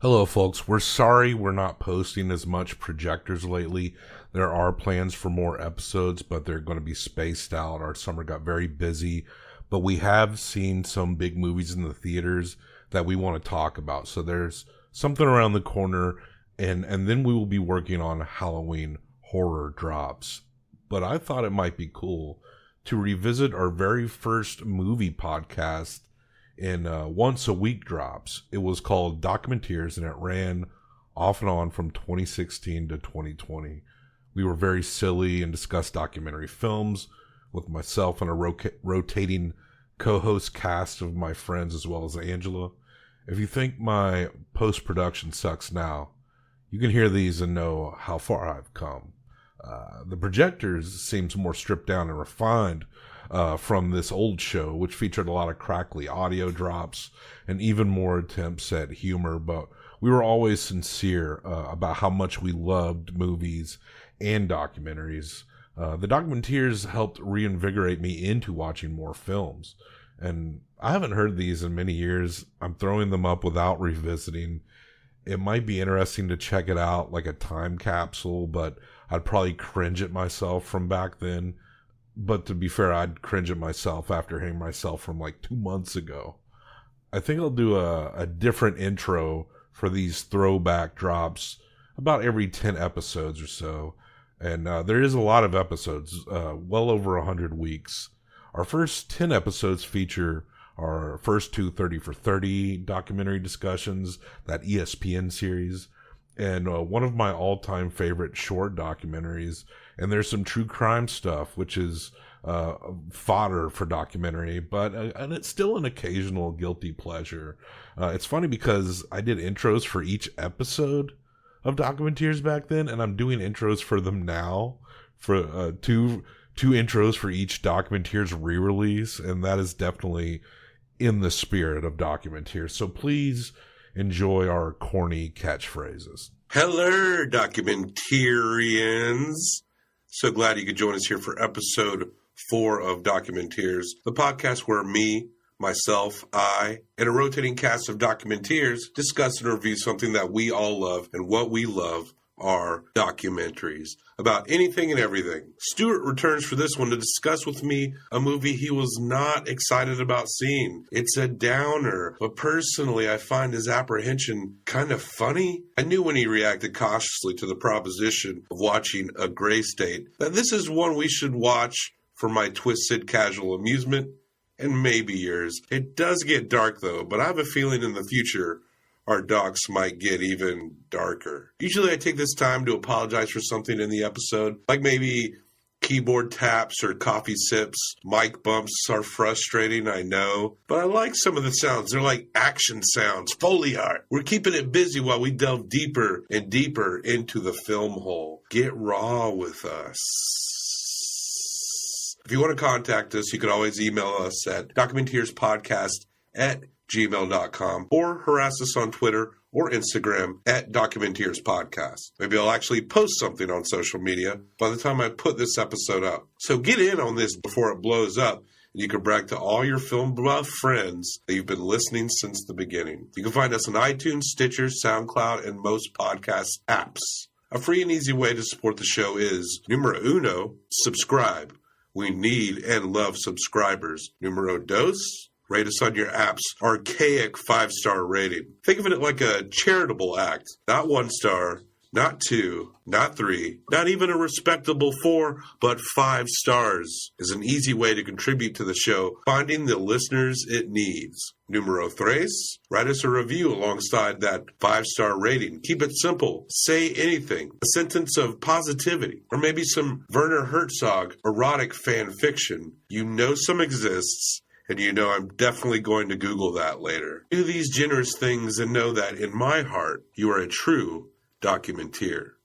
Hello, folks. We're sorry we're not posting as much projectors lately. There are plans for more episodes, but they're going to be spaced out. Our summer got very busy, but we have seen some big movies in the theaters that we want to talk about. So there's something around the corner, and then we will be working on Halloween horror drops. But I thought it might be cool to revisit our very first movie podcast in once a week drops. It was called Documenteers, and it ran off and on from 2016 to 2020. We were very silly and discussed documentary films with myself and a rotating co-host cast of my friends as well as Angela. If you think my post-production sucks now, you can hear these and know how far I've come. The projectors seems more stripped down and refined from this old show, which featured a lot of crackly audio drops and even more attempts at humor, but we were always sincere about how much we loved movies and documentaries. The Documenteers helped reinvigorate me into watching more films, and I haven't heard these in many years. I'm throwing them up without revisiting. It might be interesting to check it out like a time capsule, but I'd probably cringe at myself from back then. But to be fair, I'd cringe at myself after hearing myself from like 2 months ago. I think I'll do a different intro for these throwback drops about every 10 episodes or so. And there is a lot of episodes, well over 100 weeks. Our first 10 episodes feature our first two 30 for 30 documentary discussions, that ESPN series, and one of my all-time favorite short documentaries. And there's some true crime stuff, which is fodder for documentary, but and it's still an occasional guilty pleasure. It's funny because I did intros for each episode of Documenteers back then, and I'm doing intros for them now, for two intros for each Documenteers re-release, and that is definitely in the spirit of Documenteers. So please enjoy our corny catchphrases. Hello, Documentarians. So glad you could join us here for episode 4 of Documenteers, the podcast where me, myself, I, and a rotating cast of Documenteers discuss and review something that we all love, and what we love are documentaries about anything and everything. Stuart returns for this one to discuss with me a movie he was not excited about seeing. It's a downer, but personally I find his apprehension kind of funny. I knew when he reacted cautiously to the proposition of watching A Gray State that this is one we should watch for my twisted casual amusement, and maybe yours. It does get dark though, but I have a feeling in the future our docs might get even darker. Usually I take this time to apologize for something in the episode, like maybe keyboard taps or coffee sips. Mic bumps are frustrating, I know, but I like some of the sounds. They're like action sounds, Foley art. We're keeping it busy while we delve deeper and deeper into the film hole. Get raw with us. If you want to contact us, you can always email us at documenteerspodcast@gmail.com or harass us on Twitter or Instagram at Documenteers Podcast. Maybe I'll actually post something on social media by the time I put this episode up. So get in on this before it blows up, and you can brag to all your film buff friends that you've been listening since the beginning. You can find us on iTunes, Stitcher, SoundCloud, and most podcast apps. A free and easy way to support the show is numero uno, subscribe. We need and love subscribers. Numero dos, rate us on your app's archaic 5-star rating. Think of it like a charitable act. Not 1 star, not 2, not 3, not even a respectable 4, but 5 stars is an easy way to contribute to the show, finding the listeners it needs. Numero tres, write us a review alongside that 5-star rating. Keep it simple. Say anything. A sentence of positivity. Or maybe some Werner Herzog erotic fan fiction. You know some exists, and you know I'm definitely going to Google that later. Do these generous things and know that in my heart, you are a true documenteer.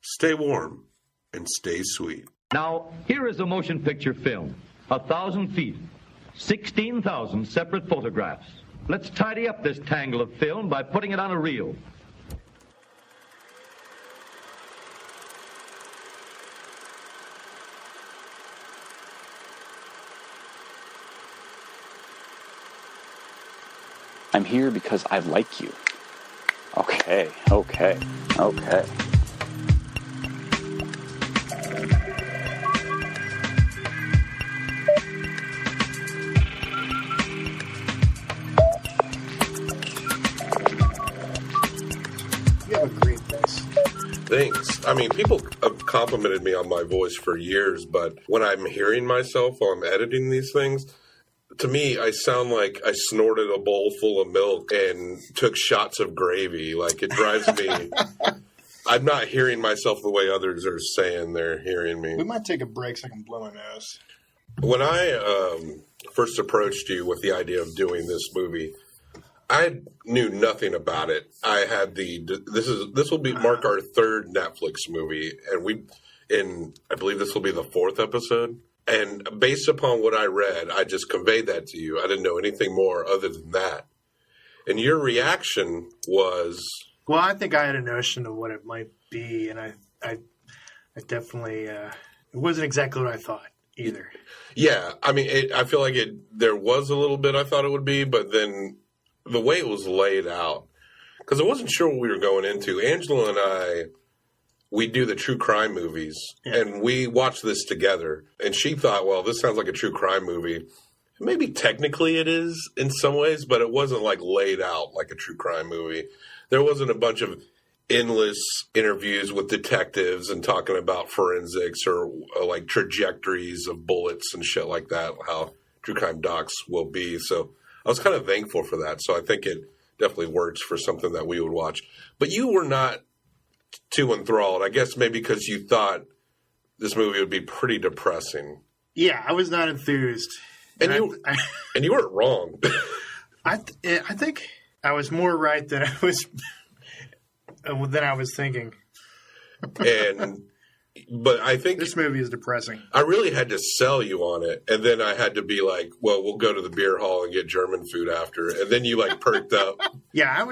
Stay warm and stay sweet. Now, here is a motion picture film. 1,000 feet. 16,000 separate photographs. Let's tidy up this tangle of film by putting it on a reel. I'm here because I like you. Oh, Okay. You have a great voice. Thanks. I mean, people have complimented me on my voice for years, but when I'm hearing myself while I'm editing these things, to me, I sound like I snorted a bowl full of milk and took shots of gravy. Like, it drives me. I'm not hearing myself the way others are saying they're hearing me. We might take a break so I can blow my nose. When I first approached you with the idea of doing this movie, I knew nothing about it. I had this will mark our third Netflix movie, and I believe this will be the fourth episode. And based upon what I read, I just conveyed that to you. I didn't know anything more other than that. And your reaction was... Well, I think I had a notion of what it might be, and I definitely... it wasn't exactly what I thought either. Yeah, I mean, I feel like there was a little bit I thought it would be, but then the way it was laid out, because I wasn't sure what we were going into. Angela and I... We do the true crime movies, and we watched this together. And she thought, well, this sounds like a true crime movie. Maybe technically it is in some ways, but it wasn't like laid out like a true crime movie. There wasn't a bunch of endless interviews with detectives and talking about forensics or like trajectories of bullets and shit like that, how true crime docs will be. So I was kind of thankful for that. So I think it definitely works for something that we would watch. But you were not too enthralled, I guess maybe because you thought this movie would be pretty depressing. Yeah, I was not enthused. And you weren't wrong. I think I was more right than I was thinking. But I think this movie is depressing. I really had to sell you on it, and then I had to be like, well, we'll go to the beer hall and get German food after. And then you like perked up. Yeah, I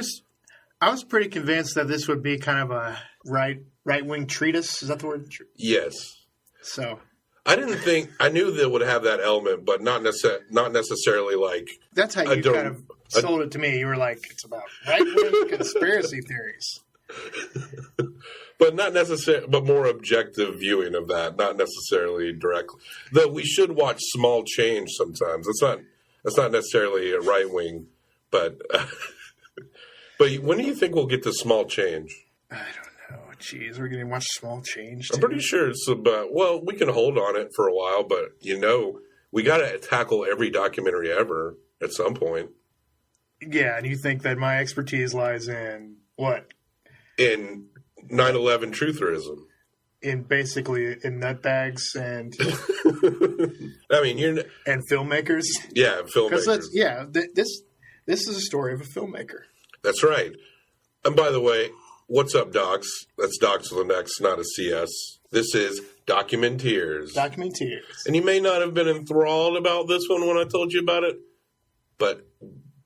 was pretty convinced that this would be kind of a right-wing treatise. Is that the word? Yes. So I knew that it would have that element, but not necessarily like. That's how you kind of sold it to me. You were like, it's about right-wing conspiracy theories. But not necessarily, but more objective viewing of that, not necessarily directly. Though we should watch Small Change sometimes. That's not necessarily a right-wing, but. But when do you think we'll get to Small Change? I don't know. Jeez, we're going to watch Small Change, too? I'm pretty sure it's about... Well, we can hold on it for a while, but, we got to tackle every documentary ever at some point. Yeah, and you think that my expertise lies in what? In 9/11 trutherism. In nutbags and... I mean, and filmmakers? Yeah, filmmakers. This is a story of a filmmaker. That's right. And by the way, what's up, Docs? That's Docs with an X, not a CS. This is Documenteers. Documenteers. And you may not have been enthralled about this one when I told you about it, but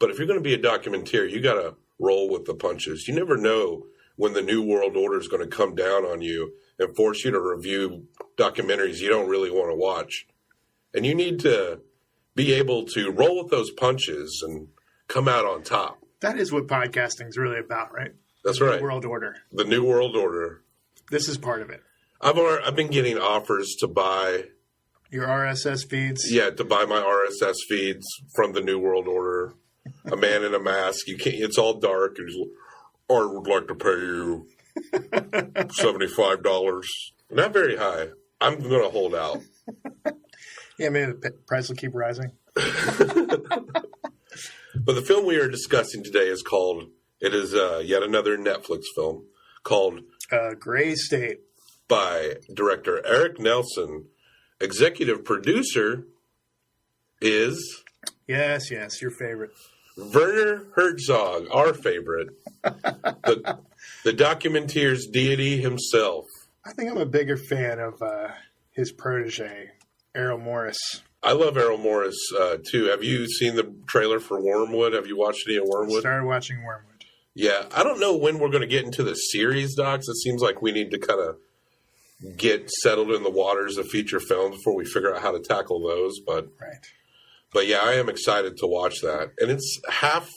if you're going to be a documenteer, you got to roll with the punches. You never know when the New World Order is going to come down on you and force you to review documentaries you don't really want to watch. And you need to be able to roll with those punches and come out on top. That is what podcasting is really about, right? That's right. The New World Order. The New World Order. This is part of it. I've been getting offers to buy your RSS feeds. Yeah, to buy my RSS feeds from the New World Order. A man in a mask. You can't. It's all dark. And I would like to pay you $75. Not very high. I'm going to hold out. Yeah, maybe the price will keep rising. But the film we are discussing today is yet another Netflix film called Gray State by director Eric Nelson. Executive producer is... Yes, your favorite. Werner Herzog, our favorite. the Documenteers deity himself. I think I'm a bigger fan of his protege, Errol Morris. I love Errol Morris, too. Have you seen the trailer for Wormwood? Have you watched any of Wormwood? Started watching Wormwood. Yeah. I don't know when we're going to get into the series, Docs. It seems like we need to kind of get settled in the waters of feature films before we figure out how to tackle those. But right. But yeah, I am excited to watch that. And it's half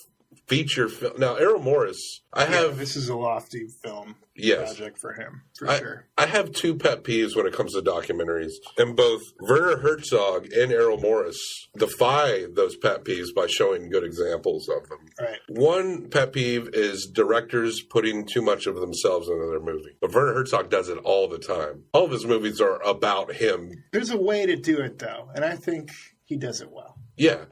feature film. Now, Errol Morris, this is a lofty film project for him, for sure. I have two pet peeves when it comes to documentaries, and both Werner Herzog and Errol Morris defy those pet peeves by showing good examples of them. Right. One pet peeve is directors putting too much of themselves into their movie. But Werner Herzog does it all the time. All of his movies are about him. There's a way to do it, though, and I think he does it well. Yeah.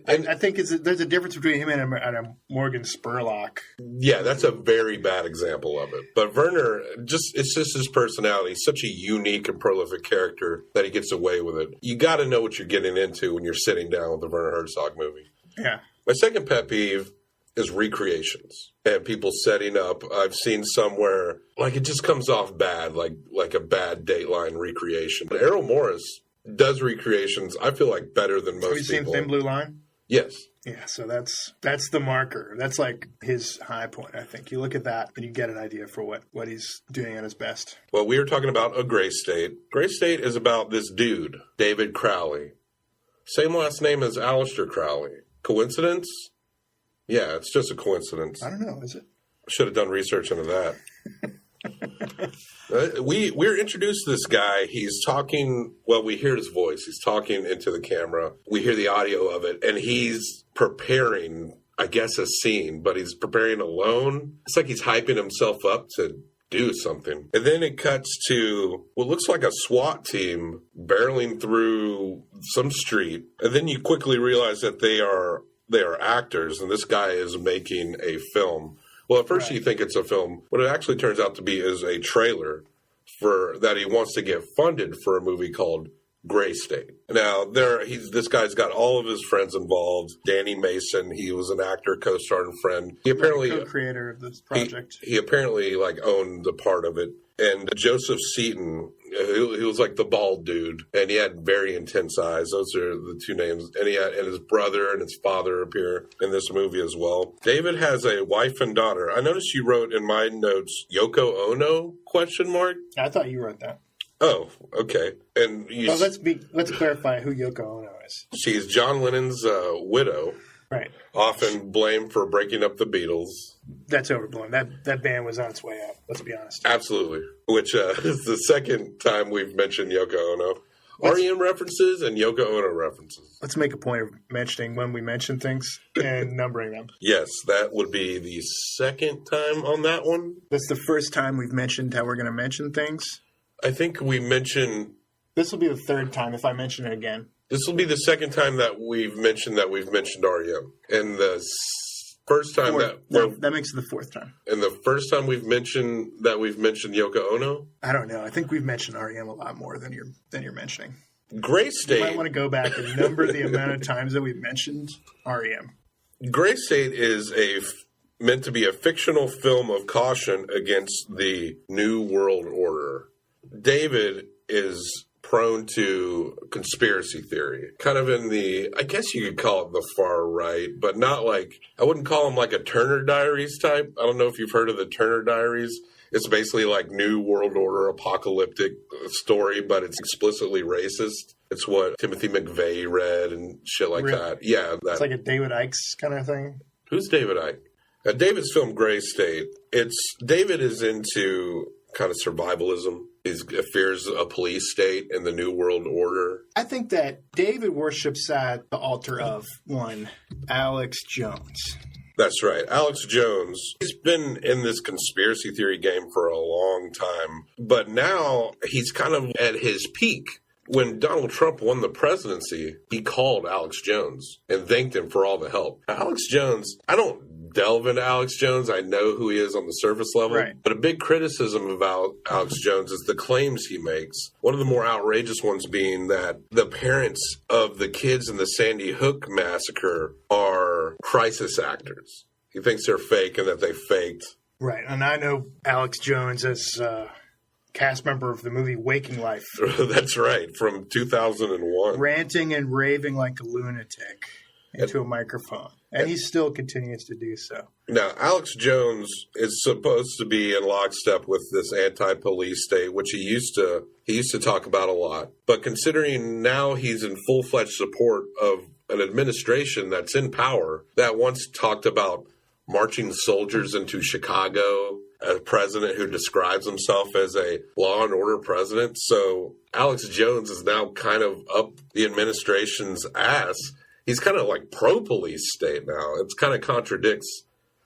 And I think there's a difference between him and a Morgan Spurlock. Yeah, that's a very bad example of it. But Werner, it's just his personality. He's such a unique and prolific character that he gets away with it. You got to know what you're getting into when you're sitting down with a Werner Herzog movie. Yeah. My second pet peeve is recreations and people setting up. I've seen somewhere, like, it just comes off bad, like a bad Dateline recreation. But Errol Morris does recreations, I feel like, better than most people. Have you seen Thin Blue Line? Yes. Yeah, so that's the marker. That's like his high point, I think. You look at that and you get an idea for what he's doing at his best. Well, we were talking about A Gray State. Gray State is about this dude, David Crowley. Same last name as Aleister Crowley. Coincidence? Yeah, it's just a coincidence. I don't know, is it? Should have done research into that. We're introduced to this guy. He's talking, well, we hear his voice. He's talking into the camera. We hear the audio of it, and he's preparing, I guess, a scene, but he's preparing alone. It's like he's hyping himself up to do something. And then it cuts to what looks like a SWAT team barreling through some street. And then you quickly realize that they are actors, and this guy is making a film. Well, at first you think it's a film. What it actually turns out to be is a trailer for that he wants to get funded for a movie called Gray State. Now, this guy's got all of his friends involved. Danny Mason, he was an actor, co-star, and friend. He apparently co-creator of this project. He apparently owned a part of it. And Joseph Seaton, he was like the bald dude, and he had very intense eyes. Those are the two names. And and his brother and his father appear in this movie as well. David has a wife and daughter. I noticed you wrote in my notes, Yoko Ono, ? I thought you wrote that. Oh, okay. And let's clarify who Yoko Ono is. She's John Lennon's widow. Right. Often blamed for breaking up the Beatles. That's overblown. That band was on its way out, let's be honest. Absolutely. Which is the second time we've mentioned Yoko Ono. REM references and Yoko Ono references. Let's make a point of mentioning when we mention things and numbering them. Yes, that would be the second time on that one. That's the first time we've mentioned how we're going to mention things. I think we mentioned... This will be the third time if I mention it again. This will be the second time that we've mentioned REM. And the first time that makes it the fourth time. And the first time we've mentioned Yoko Ono? I don't know. I think we've mentioned REM a lot more than you're mentioning. Gray State. You might want to go back and number the amount of times that we've mentioned REM. Gray State is meant to be a fictional film of caution against the New World Order. David is prone to conspiracy theory, kind of in I guess you could call it the far right, but not like, I wouldn't call him like a Turner Diaries type. I don't know if you've heard of the Turner Diaries. It's basically like New World Order apocalyptic story, but it's explicitly racist. It's what Timothy McVeigh read and shit like that. Yeah. It's like a David Icke's kind of thing. Who's David Icke? David's film Gray State. David is into kind of survivalism. He fears a police state and the New World Order. I think that David worships at the altar of one Alex Jones. That's right. Alex Jones. He's been in this conspiracy theory game for a long time, but now he's kind of at his peak. When Donald Trump won the presidency, he called Alex Jones and thanked him for all the help. Alex Jones, I don't delve into Alex Jones. I know who he is on the surface level. Right. But a big criticism about Alex Jones is the claims he makes. One of the more outrageous ones being that the parents of the kids in the Sandy Hook massacre are crisis actors. He thinks they're fake and that they faked. Right. And I know Alex Jones as cast member of the movie Waking Life. That's right. From 2001. Ranting and raving like a lunatic into a microphone. And he still continues to do so. Now, Alex Jones is supposed to be in lockstep with this anti-police state, which he used to talk about a lot. But considering now he's in full-fledged support of an administration that's in power that once talked about marching soldiers into Chicago, a president who describes himself as a law and order president. So Alex Jones is now kind of up the administration's ass. He's kind of like pro-police state now. It kind of contradicts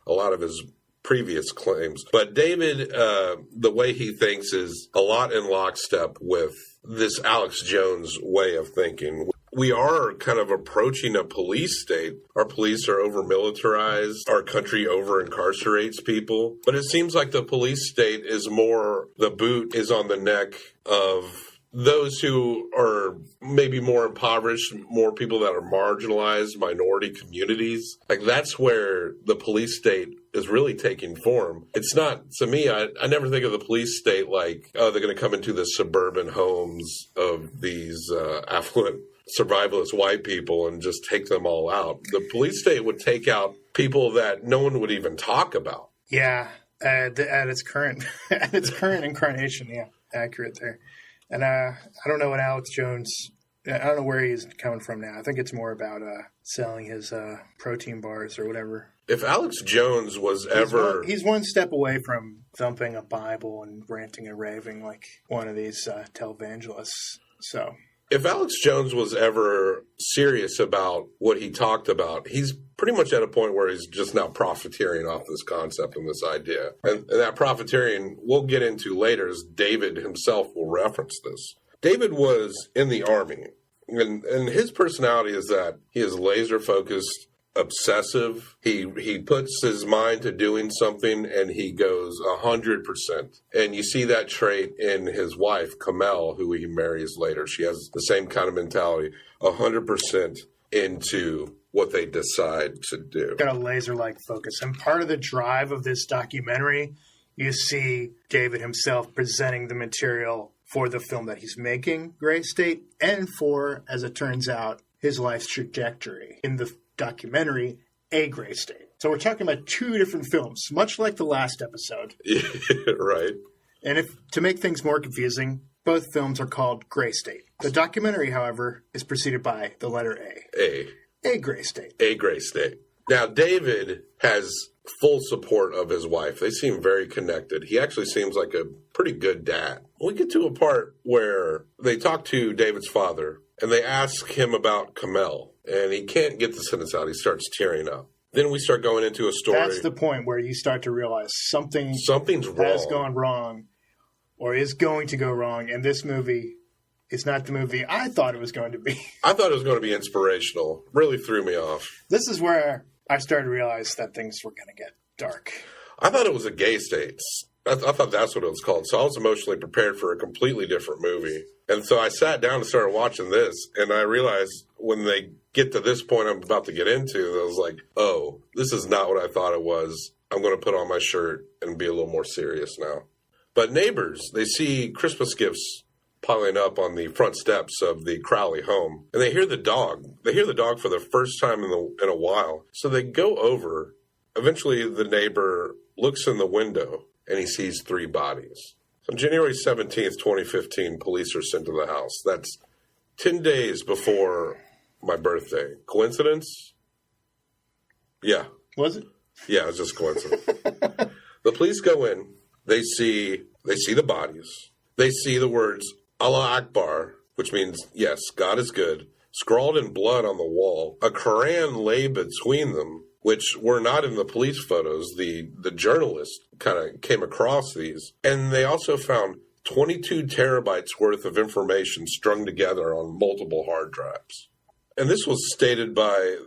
a lot of his previous claims. But David, the way he thinks is a lot in lockstep with this Alex Jones way of thinking. We are kind of approaching a police state. Our police are over-militarized. Our country over-incarcerates people. But it seems like the police state is more, the boot is on the neck of those who are maybe more impoverished, more people that are marginalized, minority communities. Like, that's where the police state is really taking form. It's not, to me, I never think of the police state like, oh, they're going to come into the suburban homes of these affluent survivalist white people and just take them all out. The police state would take out people that no one would even talk about. Yeah, at its current incarnation, yeah, accurate there. And I don't know what Alex Jones, I don't know where he's coming from now. I think it's more about selling his protein bars or whatever. If Alex Jones was ever... He's one step away from thumping a Bible and ranting and raving like one of these televangelists. So... If Alex Jones was ever serious about what he talked about, he's pretty much at a point where he's just now profiteering off this concept and this idea. And that profiteering we'll get into later, as David himself will reference this. David was in the Army, and his personality is that he is laser-focused, obsessive. He puts his mind to doing something and he goes 100%. And you see that trait in his wife, Kamel, who he marries later. She has the same kind of mentality, 100% into what they decide to do. Got a laser-like focus. And part of the drive of this documentary, you see David himself presenting the material for the film that he's making, Gray State, and for, as it turns out, his life's trajectory in the documentary, A Gray State. So we're talking about two different films, much like the last episode. Right. And if to make things more confusing, both films are called Gray State. The documentary, however, is preceded by the letter A. A Gray State. A Gray State. Now, David has full support of his wife. They seem very connected. He actually seems like a pretty good dad. We get to a part where they talk to David's father, and they ask him about Kamel. And he can't get the sentence out. He starts tearing up. Then we start going into a story. That's the point where you start to realize something's wrong. Has gone wrong or is going to go wrong. And this movie is not the movie I thought it was going to be. I thought it was going to be inspirational. Really threw me off. This is where I started to realize that things were going to get dark. I thought it was a gay state. I thought that's what it was called. So I was emotionally prepared for a completely different movie. And so I sat down and started watching this. And I realized when they get to this point I'm about to get into, I was like, oh, this is not what I thought it was. I'm going to put on my shirt and be a little more serious now. But neighbors, they see Christmas gifts piling up on the front steps of the Crowley home. And they hear the dog. They hear the dog for the first time in a while. So they go over. Eventually, the neighbor looks in the window and he sees 3 bodies. On January 17th, 2015, police are sent to the house. That's 10 days before my birthday. Coincidence? Yeah. Was it? Yeah, it was just coincidence. The police go in. They see the bodies. They see the words Allah Akbar, which means, yes, God is good, scrawled in blood on the wall. A Quran lay between them, which were not in the police photos. The journalist kind of came across these. And they also found 22 terabytes worth of information strung together on multiple hard drives. And this was stated by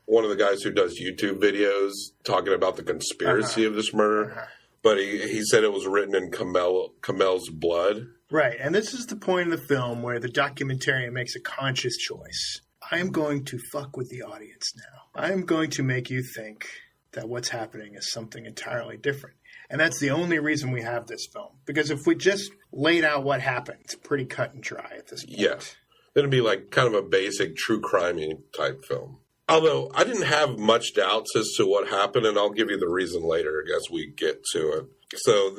one of the guys who does YouTube videos talking about the conspiracy of this murder. But he said it was written in Kamel's blood. Right. And this is the point in the film where the documentarian makes a conscious choice. I am going to fuck with the audience now. I am going to make you think that what's happening is something entirely different. And that's the only reason we have this film. Because if we just laid out what happened, it's pretty cut and dry at this point. Yeah. It'd be like kind of a basic true crime-y type film. Although I didn't have much doubts as to what happened, and I'll give you the reason later as we get to it. So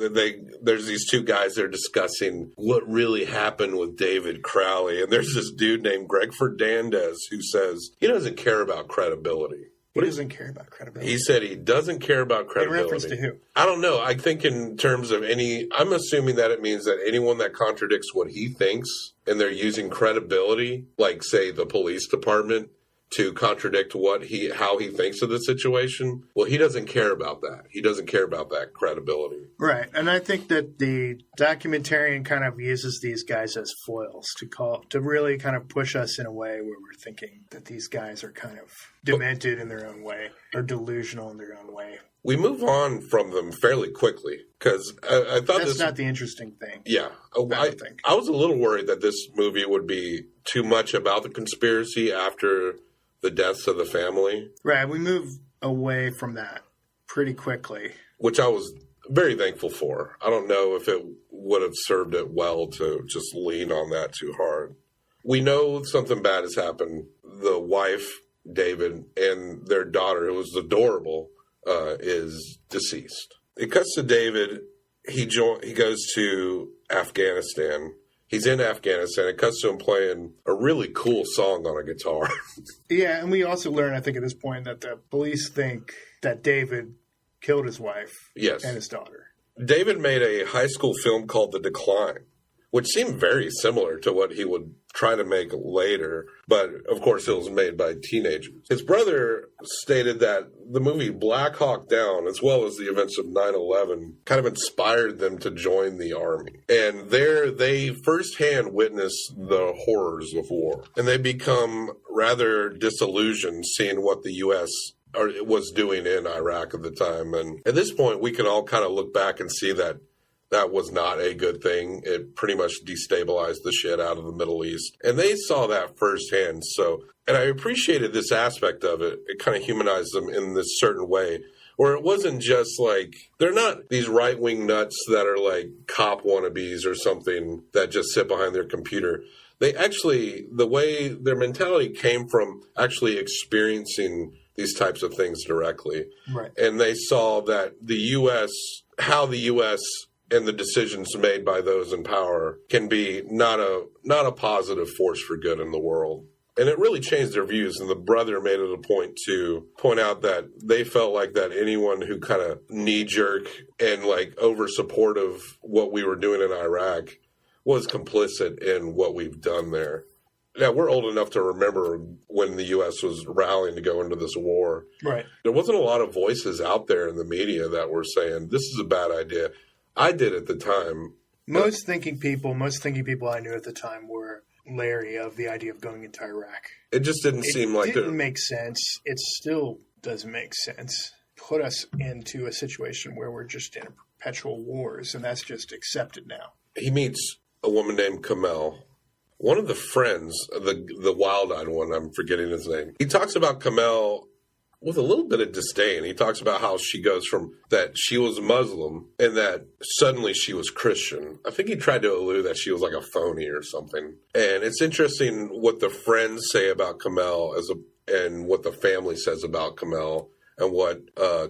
there's these 2 guys, they're discussing what really happened with David Crowley. And there's this dude named Greg Fernandez who says he doesn't care about credibility. He doesn't care about credibility. He said he doesn't care about credibility. In reference to who? I don't know. I think in terms of I'm assuming that it means that anyone that contradicts what he thinks and they're using credibility, like, say, the police department, to contradict how he thinks of the situation, well, he doesn't care about that. He doesn't care about that credibility. Right. And I think that the documentarian kind of uses these guys as foils to really kind of push us in a way where we're thinking that these guys are kind of demented in their own way or delusional in their own way. We move on from them fairly quickly because I thought that's not the interesting thing. Yeah. I was a little worried that this movie would be too much about the conspiracy after the deaths of the family. Right. We move away from that pretty quickly. Which I was very thankful for. I don't know if it would have served it well to just lean on that too hard. We know something bad has happened. The wife, David, and their daughter, who was adorable, is deceased. It cuts to David. He goes to Afghanistan. He's in Afghanistan. It cuts to him playing a really cool song on a guitar. Yeah, and we also learn, I think, at this point that the police think that David killed his wife and his daughter. David made a high school film called The Decline, which seemed very similar to what he would try to make later. But, of course, it was made by teenagers. His brother stated that the movie Black Hawk Down, as well as the events of 9/11, kind of inspired them to join the Army. And there they firsthand witness the horrors of war. And they become rather disillusioned seeing what the U.S. was doing in Iraq at the time. And at this point, we can all kind of look back and see that that was not a good thing. It pretty much destabilized the shit out of the Middle East. And they saw that firsthand. And I appreciated this aspect of it. It kind of humanized them in this certain way, where it wasn't just like, they're not these right-wing nuts that are like cop wannabes or something that just sit behind their computer. They actually, the way their mentality came from actually experiencing these types of things directly. Right. And they saw that how the U.S. and the decisions made by those in power can be not a positive force for good in the world. And it really changed their views. And the brother made it a point to point out that they felt like that anyone who kind of knee-jerk and like over-supportive what we were doing in Iraq was complicit in what we've done there. Now, we're old enough to remember when the U.S. was rallying to go into this war. Right. There wasn't a lot of voices out there in the media that were saying, this is a bad idea. I did at the time. Most thinking people I knew at the time were leery of the idea of going into Iraq. It just didn't seem like it didn't make sense. It still doesn't make sense. Put us into a situation where we're just in perpetual wars, and that's just accepted now. He meets a woman named Kamel. One of the friends, the wild-eyed one, I'm forgetting his name. He talks about Kamel with a little bit of disdain. He talks about how she goes from that she was Muslim and that suddenly she was Christian. I think he tried to allude that she was like a phony or something. And it's interesting what the friends say about Kamel and what the family says about Kamel and what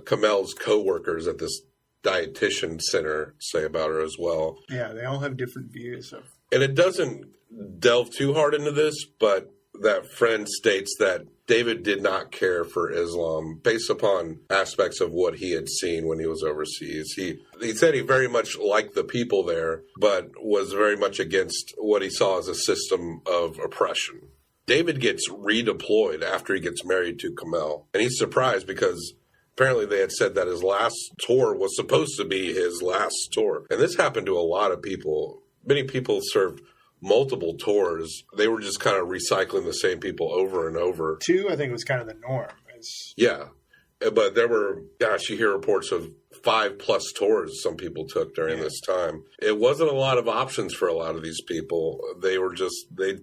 Kamel's co-workers at this dietitian center say about her as well. Yeah, they all have different views of. And it doesn't delve too hard into this, but that friend states that David did not care for Islam based upon aspects of what he had seen when he was overseas. He said he very much liked the people there, but was very much against what he saw as a system of oppression. David gets redeployed after he gets married to Kamel, and he's surprised because apparently they had said that his last tour was supposed to be his last tour. And this happened to a lot of people. Many people served multiple tours. They were just kind of recycling the same people over and over. 2, I think, was kind of the norm. Yeah. But there were, you hear reports of 5+ tours some people took during this time. It wasn't a lot of options for a lot of these people. They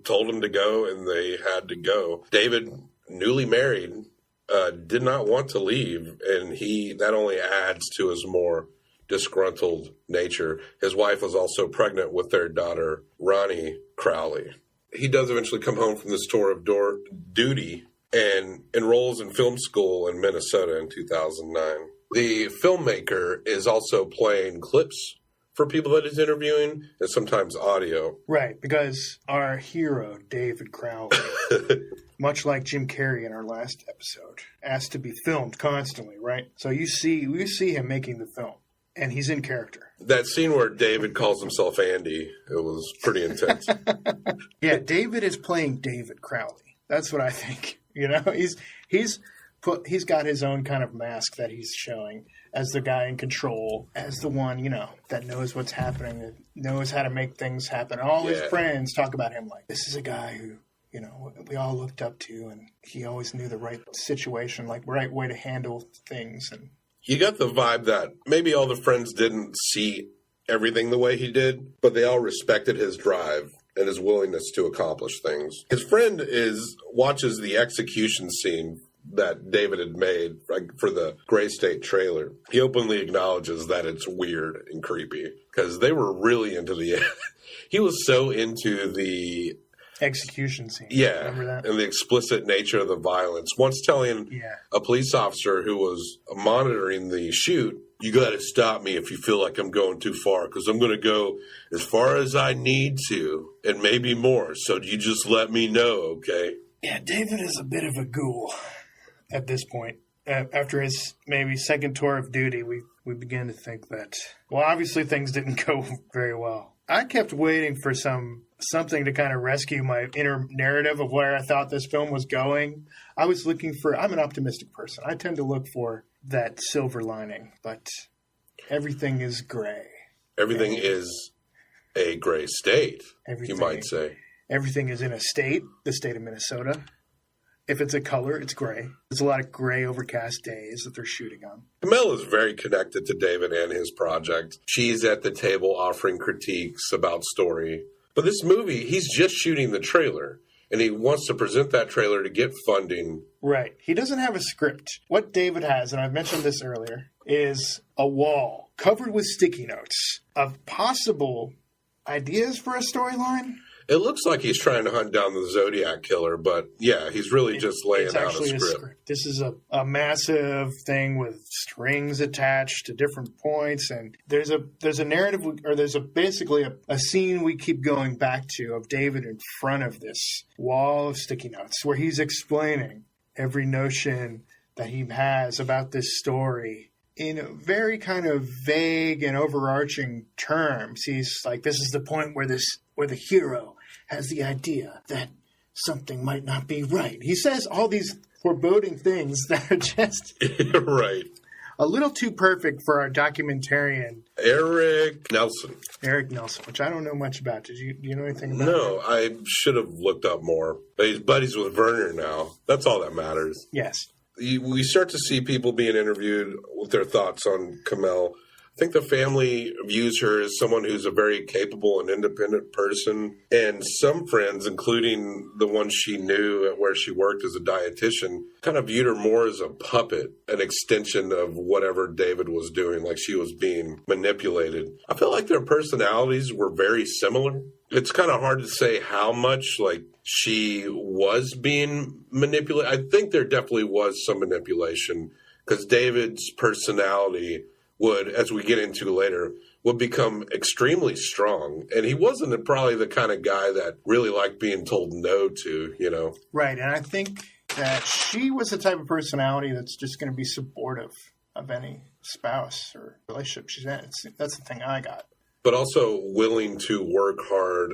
told them to go and they had to go. David, newly married, did not want to leave, and that only adds to his more disgruntled nature. His wife was also pregnant with their daughter, Ronnie Crowley. He does eventually come home from this tour of duty and enrolls in film school in Minnesota in 2009. The filmmaker is also playing clips for people that he's interviewing and sometimes audio. Right, because our hero, David Crowley, much like Jim Carrey in our last episode, asked to be filmed constantly, right? So you see him making the film, and he's in character. That scene where David calls himself Andy, it was pretty intense. Yeah, David is playing David Crowley. That's what I think. You know, he's got his own kind of mask that he's showing as the guy in control, as the one, you know, that knows what's happening, that knows how to make things happen. All his friends talk about him like, this is a guy who, you know, we all looked up to, and he always knew the right situation, like right way to handle things. And you got the vibe that maybe all the friends didn't see everything the way he did, but they all respected his drive and his willingness to accomplish things. His friend watches the execution scene that David had made for the Gray State trailer. He openly acknowledges that it's weird and creepy because they were really into he was so into the execution scene. Yeah, remember that? And the explicit nature of the violence. Once telling a police officer who was monitoring the shoot, you got to stop me if you feel like I'm going too far, because I'm going to go as far as I need to and maybe more. So you just let me know, okay? Yeah, David is a bit of a ghoul at this point. After his maybe second tour of duty, we began to think that, well, obviously things didn't go very well. I kept waiting for something to kind of rescue my inner narrative of where I thought this film was going. I'm an optimistic person. I tend to look for that silver lining, but everything is gray. Everything is a gray state, you might say. Everything is in a state, the state of Minnesota. If it's a color, it's gray. There's a lot of gray, overcast days that they're shooting on. Camille is very connected to David and his project. She's at the table offering critiques about story. But this movie, he's just shooting the trailer, and he wants to present that trailer to get funding. Right. He doesn't have a script. What David has, and I've mentioned this earlier, is a wall covered with sticky notes of possible ideas for a storyline. It looks like he's trying to hunt down the Zodiac killer, but yeah, he's really just laying out a script. This is a massive thing with strings attached to different points, and there's a narrative, or there's basically a scene we keep going back to of David in front of this wall of sticky notes where he's explaining every notion that he has about this story in a very kind of vague and overarching terms. He's like, this is the point where the hero has the idea that something might not be right. He says all these foreboding things that are just right. A little too perfect for our documentarian Eric Nelson, which I don't know much about. Do you know anything about No, him? I should have looked up more. But he's buddies with Werner now. That's all that matters. Yes. We start to see people being interviewed with their thoughts on Camille. I think the family views her as someone who's a very capable and independent person. And some friends, including the one she knew at where she worked as a dietitian, kind of viewed her more as a puppet, an extension of whatever David was doing, like she was being manipulated. I feel like their personalities were very similar. It's kind of hard to say how much, like, she was being manipulated. I think there definitely was some manipulation, because David's personality would, as we get into later, would become extremely strong. And he wasn't probably the kind of guy that really liked being told no to, you know. Right. And I think that she was the type of personality that's just going to be supportive of any spouse or relationship she's in. That's the thing I got. But also willing to work hard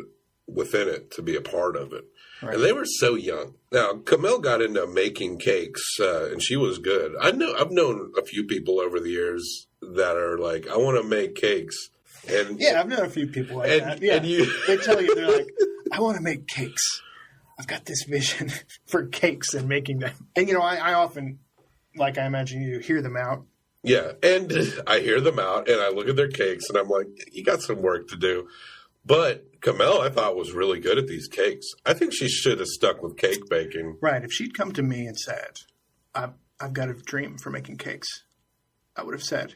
within it to be a part of it. Right. And they were so young. Now, Camille got into making cakes, and she was good. I've known a few people over the years that are like, I want to make cakes. And yeah, I've known a few people like that. Yeah, they tell you, they're like, I want to make cakes. I've got this vision for cakes and making them. And, you know, I often, like I imagine you, hear them out. Yeah, and I hear them out, and I look at their cakes, and I'm like, you got some work to do. But Camille, I thought, was really good at these cakes. I think she should have stuck with cake baking. Right. If she'd come to me and said, I've got a dream for making cakes, I would have said,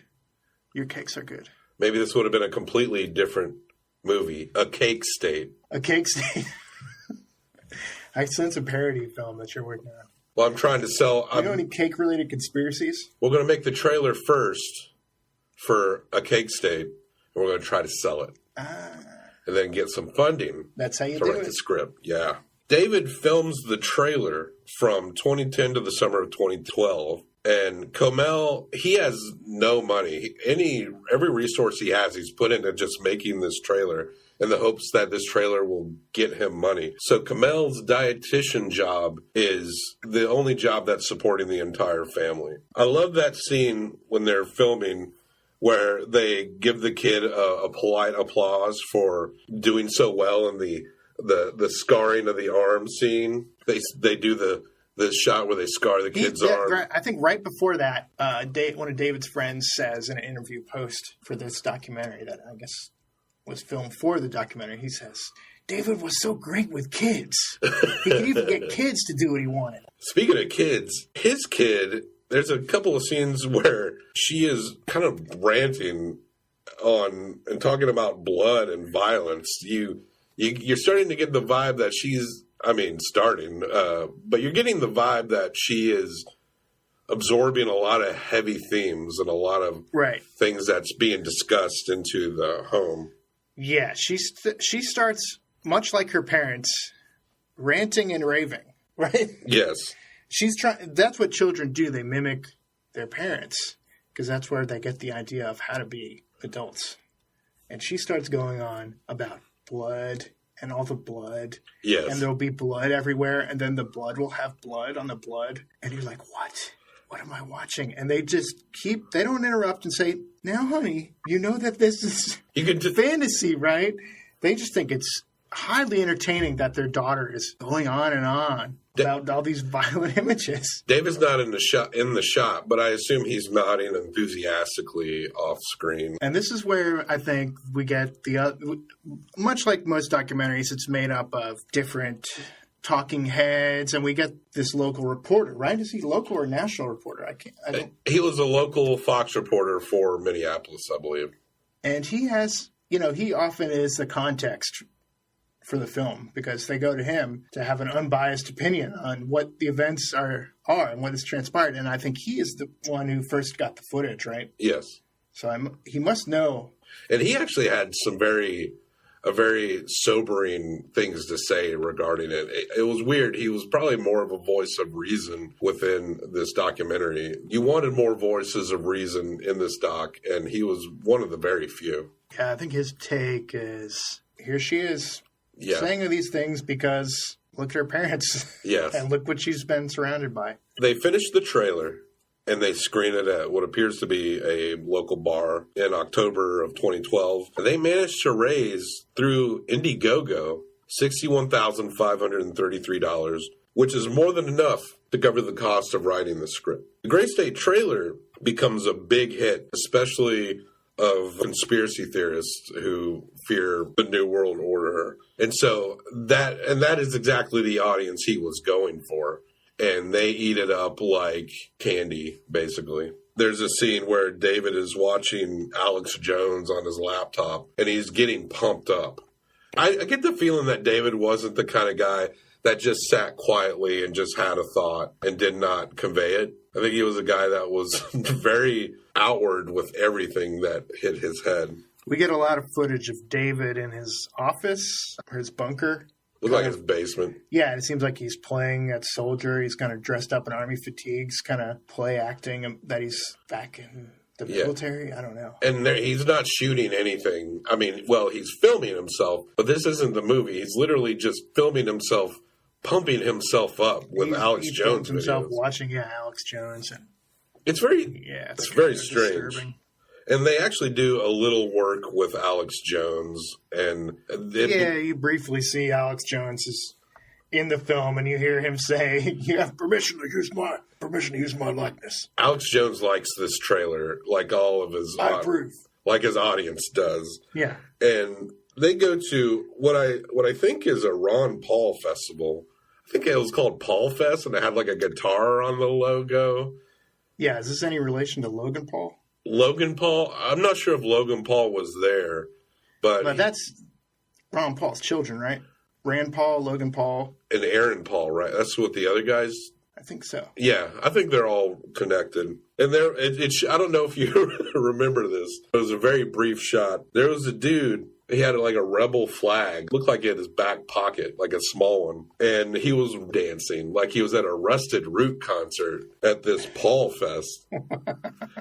your cakes are good. Maybe this would have been a completely different movie. A Cake State. A Cake State. I sense a parody film that you're working on. Well, I'm trying to sell... Do you know any cake-related conspiracies? We're going to make the trailer first for A Cake State, and we're going to try to sell it. And then get some funding. That's how you to do write it. the script. Yeah. David films the trailer from 2010 to the summer of 2012. And Comel, he has no money. Every resource he has, he's put into just making this trailer in the hopes that this trailer will get him money. So Comel's dietitian job is the only job that's supporting the entire family. I love that scene when they're filming where they give the kid a polite applause for doing so well in the scarring of the arm scene. They do the shot where they scar the kid's arm. I think right before that, one of David's friends says in an interview post for this documentary that I guess was filmed for the documentary, he says, David was so great with kids. He could even get kids to do what he wanted. Speaking of kids, his kid, there's a couple of scenes where she is kind of ranting on and talking about blood and violence. You're starting to get the vibe that but you're getting the vibe that she is absorbing a lot of heavy themes and a lot of things that's being discussed into the home. Yeah, she starts, much like her parents, ranting and raving, right? Yes. That's what children do. They mimic their parents because that's where they get the idea of how to be adults. And she starts going on about blood and all the blood. Yes. And there'll be blood everywhere, and then the blood will have blood on the blood. And you're like, what? What am I watching? And they just they don't interrupt and say, now, honey, you know that this is fantasy, right? They just think it's highly entertaining that their daughter is going on and on about all these violent images. David's not in the shot, but I assume he's nodding enthusiastically off screen. And this is where I think we get much like most documentaries, it's made up of different talking heads, and we get this local reporter, right? Is he local or national reporter? He was a local Fox reporter for Minneapolis, I believe. And he has, he often is the context for the film because they go to him to have an unbiased opinion on what the events are and what has transpired. And I think he is the one who first got the footage, right? Yes. So he must know. And he actually had some very sobering things to say regarding it. It was weird. He was probably more of a voice of reason within this documentary. You wanted more voices of reason in this doc, and he was one of the very few. Yeah, I think his take is, here she is saying these things because look at her parents. Yes. And look what she's been surrounded by. They finished the trailer, and they screen it at what appears to be a local bar in October of 2012. They managed to raise, through Indiegogo, $61,533, which is more than enough to cover the cost of writing the script. The Gray State trailer becomes a big hit, especially of conspiracy theorists who fear the New World Order. And so that is exactly the audience he was going for. And they eat it up like candy, basically. There's a scene where David is watching Alex Jones on his laptop, and he's getting pumped up. I get the feeling that David wasn't the kind of guy that just sat quietly and just had a thought and did not convey it. I think he was a guy that was very outward with everything that hit his head. We get a lot of footage of David in his office, or his bunker. Looked like his basement. Yeah, and it seems like he's playing that soldier. He's kind of dressed up in army fatigues, kind of play acting that he's back in the military. I don't know. And he's not shooting anything. I mean, well, he's filming himself, but this isn't the movie. He's literally just filming himself, pumping himself up with Alex Jones. Himself watching, Alex Jones, and it's very strange. Disturbing. And they actually do a little work with Alex Jones, and you briefly see Alex Jones is in the film, and you hear him say, "You have permission to use my likeness." Alex Jones likes this trailer, like all of his, like his audience does. Yeah, and they go to what I think is a Ron Paul festival. I think it was called Paul Fest, and it had like a guitar on the logo. Yeah, is this any relation to Logan Paul? Logan Paul? I'm not sure if Logan Paul was there, but that's Ron Paul's children, right? Rand Paul, Logan Paul, and Aaron Paul, right? That's what the other guys. I think so. Yeah, I think they're all connected. And I don't know if you remember this. It was a very brief shot. There was a dude He had like a rebel flag, looked like he had his back pocket, like a small one. And he was dancing like he was at a Rusted Root concert at this Paul Fest.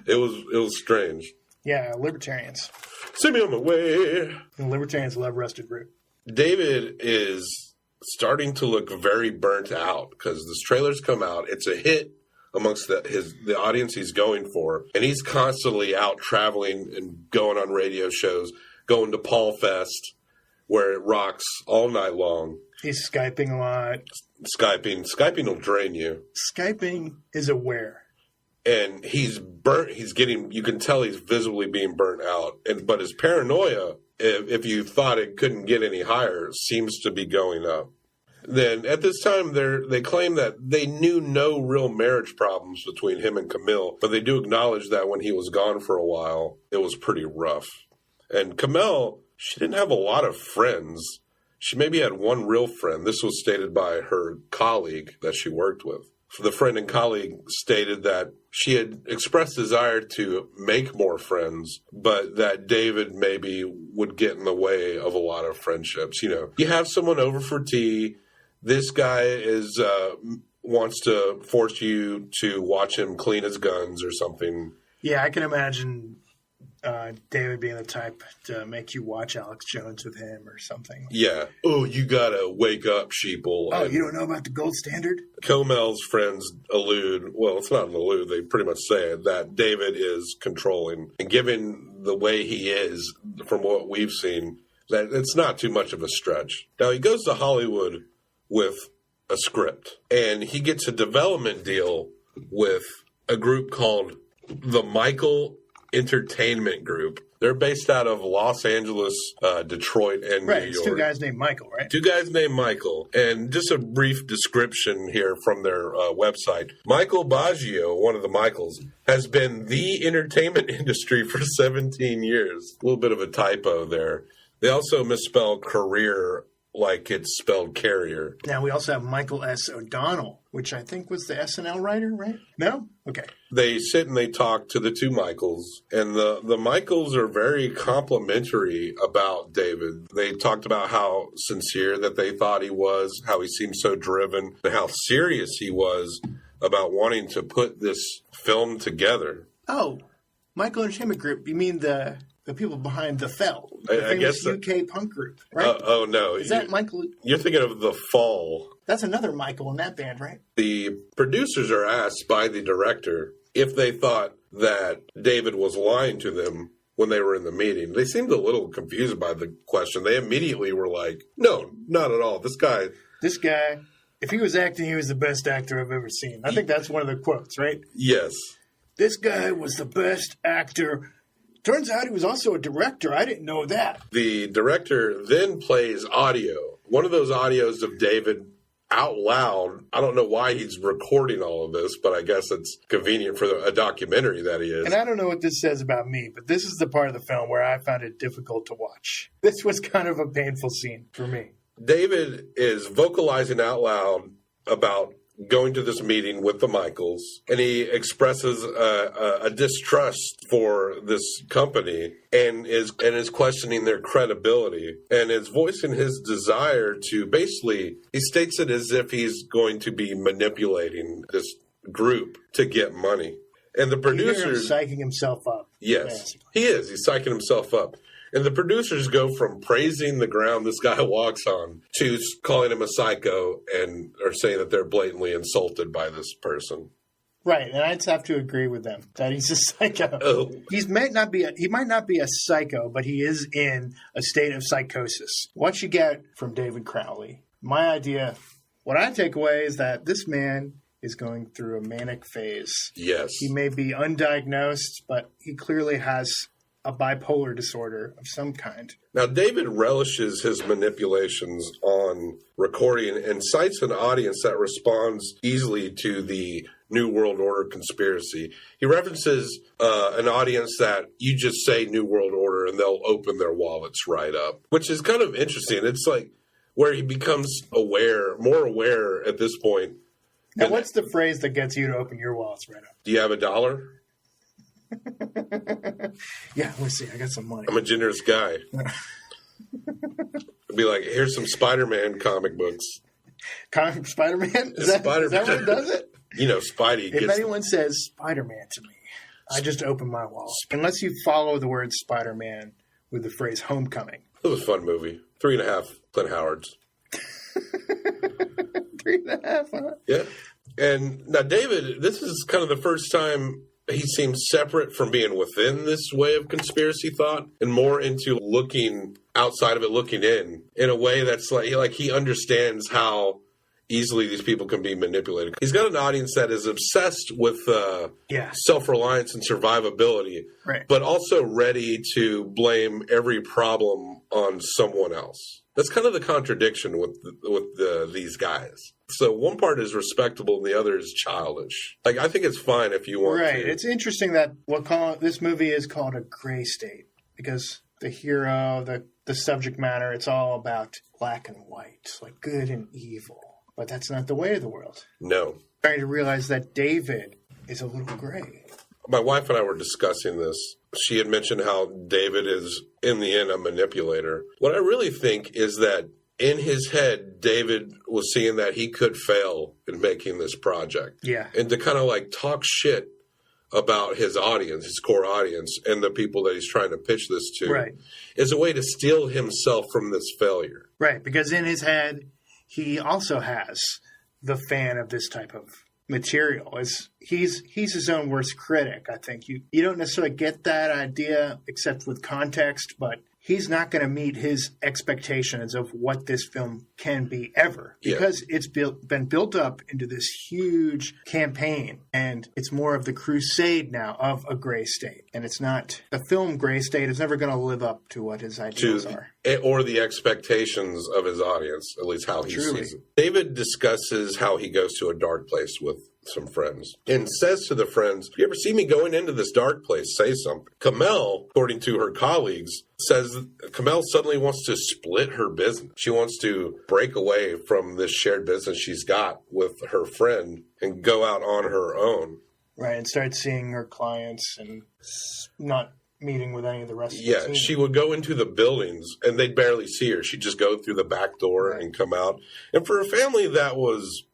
It was strange. Yeah, libertarians. Send me on my way. And libertarians love Rusted Root. David is starting to look very burnt out because this trailer's come out. It's a hit amongst the audience he's going for. And he's constantly out traveling and going on radio shows, going to Paul Fest, where it rocks all night long. He's Skyping a lot. Skyping will drain you. Skyping is aware. And he's burnt. You can tell he's visibly being burnt out. But his paranoia, if you thought it couldn't get any higher, seems to be going up. Then at this time, they claim that they knew no real marriage problems between him and Camille, but they do acknowledge that when he was gone for a while, it was pretty rough. And Camille, she didn't have a lot of friends. She maybe had one real friend. This was stated by her colleague that she worked with. The friend and colleague stated that she had expressed desire to make more friends, but that David maybe would get in the way of a lot of friendships. You have someone over for tea. This guy wants to force you to watch him clean his guns or something. Yeah, I can imagine David being the type to make you watch Alex Jones with him or something. Yeah. Oh, you gotta wake up, sheeple. Oh, you don't know about the gold standard? Comel's friends it's not an allude, they pretty much say it, that David is controlling. And given the way he is, from what we've seen, that it's not too much of a stretch. Now, he goes to Hollywood with a script, and he gets a development deal with a group called the Michael Entertainment Group. They're based out of Los Angeles, Detroit, and New York. It's two guys named Michael, right? Two guys named Michael. And just a brief description here from their website. Michael Baggio, one of the Michaels, has been the entertainment industry for 17 years. A little bit of a typo there. They also misspell career like it's spelled carrier. Now, we also have Michael S. O'Donnell, which I think was the SNL writer, right? No? Okay. They sit and they talk to the two Michaels, and the Michaels are very complimentary about David. They talked about how sincere that they thought he was, how he seemed so driven, and how serious he was about wanting to put this film together. Oh, Michael Entertainment Group. You mean the people behind The Fell, the famous UK punk group, right? Oh, no. Is that Michael? You're thinking of The Fall. That's another Michael in that band, right? The producers are asked by the director if they thought that David was lying to them when they were in the meeting. They seemed a little confused by the question. They immediately were like, no, not at all. This guy, if he was acting, he was the best actor I've ever seen. I think that's one of the quotes, right? Yes. This guy was the best actor. Turns out he was also a director. I didn't know that. The director then plays audio. One of those audios of David out loud. I don't know why he's recording all of this, but I guess it's convenient for a documentary that he is. And I don't know what this says about me, but this is the part of the film where I found it difficult to watch. This was kind of a painful scene for me. David is vocalizing out loud about going to this meeting with the Michaels, and he expresses a distrust for this company and is questioning their credibility and is voicing his desire to basically, he states it as if he's going to be manipulating this group to get money. And the producers... psyching himself up. Yes, basically. He is. He's psyching himself up. And the producers go from praising the ground this guy walks on to calling him a psycho and are saying that they're blatantly insulted by this person. Right, and I'd have to agree with them that he's a psycho. Oh. He might not be a psycho, but he is in a state of psychosis. What you get from David Crowley, what I take away is that this man is going through a manic phase. Yes. He may be undiagnosed, but he clearly has a bipolar disorder of some kind. Now, David relishes his manipulations on recording and cites an audience that responds easily to the New World Order conspiracy. He references an audience that you just say New World Order and they'll open their wallets right up, which is kind of interesting. It's like where he becomes more aware at this point. Now, what's the phrase that gets you to open your wallets right up? Do you have $1? Yeah, let's see. I got some money. I'm a generous guy. It'd be like, here's some Spider-Man comic books. Spider-Man? Is that what it does it? You know, Spidey If anyone says Spider-Man to me, I just open my wallet. Unless you follow the word Spider-Man with the phrase homecoming. It was a fun movie. 3.5 Clint Howards. 3.5, huh? Yeah. And now, David, this is kind of the first time he seems separate from being within this way of conspiracy thought and more into looking outside of it, looking in a way that's like he understands how easily these people can be manipulated. He's got an audience that is obsessed with self-reliance and survivability, right, but also ready to blame every problem on someone else. That's kind of the contradiction with these guys. So one part is respectable and the other is childish. Like, I think it's fine if you want to. Right. It's interesting that this movie is called a gray state because the hero, the subject matter, it's all about black and white, like good and evil. But that's not the way of the world. No. Trying to realize that David is a little gray. My wife and I were discussing this. She had mentioned how David is, in the end, a manipulator. What I really think is that in his head, David was seeing that he could fail in making this project. Yeah. And to kind of like talk shit about his audience, his core audience, and the people that he's trying to pitch this to is a way to steal himself from this failure. Right. Because in his head, he also has the fan of this type of material. He's his own worst critic, I think. You don't necessarily get that idea except with context, but he's not going to meet his expectations of what this film can be ever because it's been built up into this huge campaign, and it's more of the crusade now of a gray state. And it's not the film Gray State is never going to live up to what his ideals are. Or the expectations of his audience, at least how he sees it. David discusses how he goes to a dark place with some friends and says to the friends, if you ever see me going into this dark place, say something. Kamel, according to her colleagues, says Kamel suddenly wants to split her business. She wants to break away from this shared business she's got with her friend and go out on her own. Right, and start seeing her clients and not meeting with any of the rest of the team. She would go into the buildings and they'd barely see her. She'd just go through the back door and come out. And for a family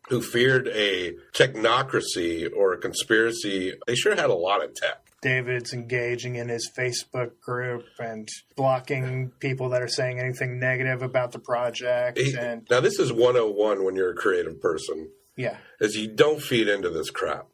who feared a technocracy or a conspiracy, they sure had a lot of tech. David's engaging in his Facebook group and blocking people that are saying anything negative about the project. Now, this is 101 when you're a creative person. Yeah. Is you don't feed into this crap.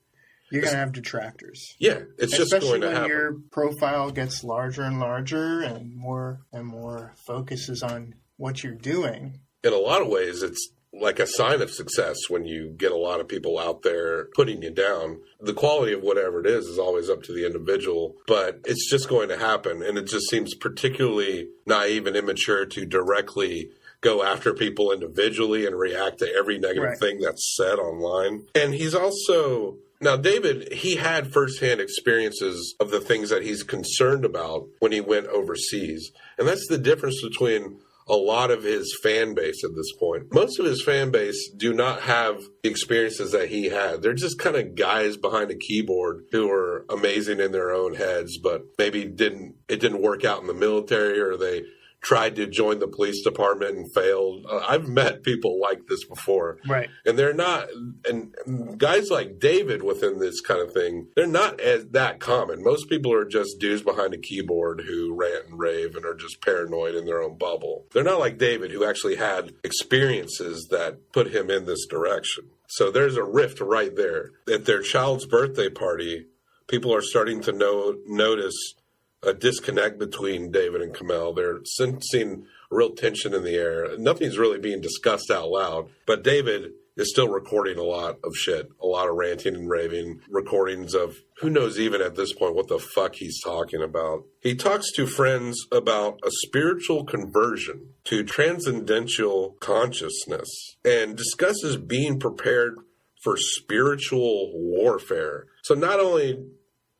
You're going to have detractors. Yeah, it's just going to happen. Especially when your profile gets larger and larger and more focuses on what you're doing. In a lot of ways, it's like a sign of success when you get a lot of people out there putting you down. The quality of whatever it is always up to the individual, but it's just going to happen. And it just seems particularly naive and immature to directly go after people individually and react to every negative thing that's said online. And he's also... Now, David, he had firsthand experiences of the things that he's concerned about when he went overseas. And that's the difference between a lot of his fan base at this point. Most of his fan base do not have the experiences that he had. They're just kind of guys behind a keyboard who are amazing in their own heads, but maybe it didn't work out in the military, or they tried to join the police department and failed. I've met people like this before. Right. And they're not, and guys like David within this kind of thing, they're not as that common. Most people are just dudes behind a keyboard who rant and rave and are just paranoid in their own bubble. They're not like David, who actually had experiences that put him in this direction. So there's a rift right there. At their child's birthday party, people are starting to notice a disconnect between David and Kamel. They're sensing real tension in the air. Nothing's really being discussed out loud, but David is still recording a lot of shit, a lot of ranting and raving, recordings of who knows even at this point what the fuck he's talking about. He talks to friends about a spiritual conversion to transcendental consciousness and discusses being prepared for spiritual warfare. So not only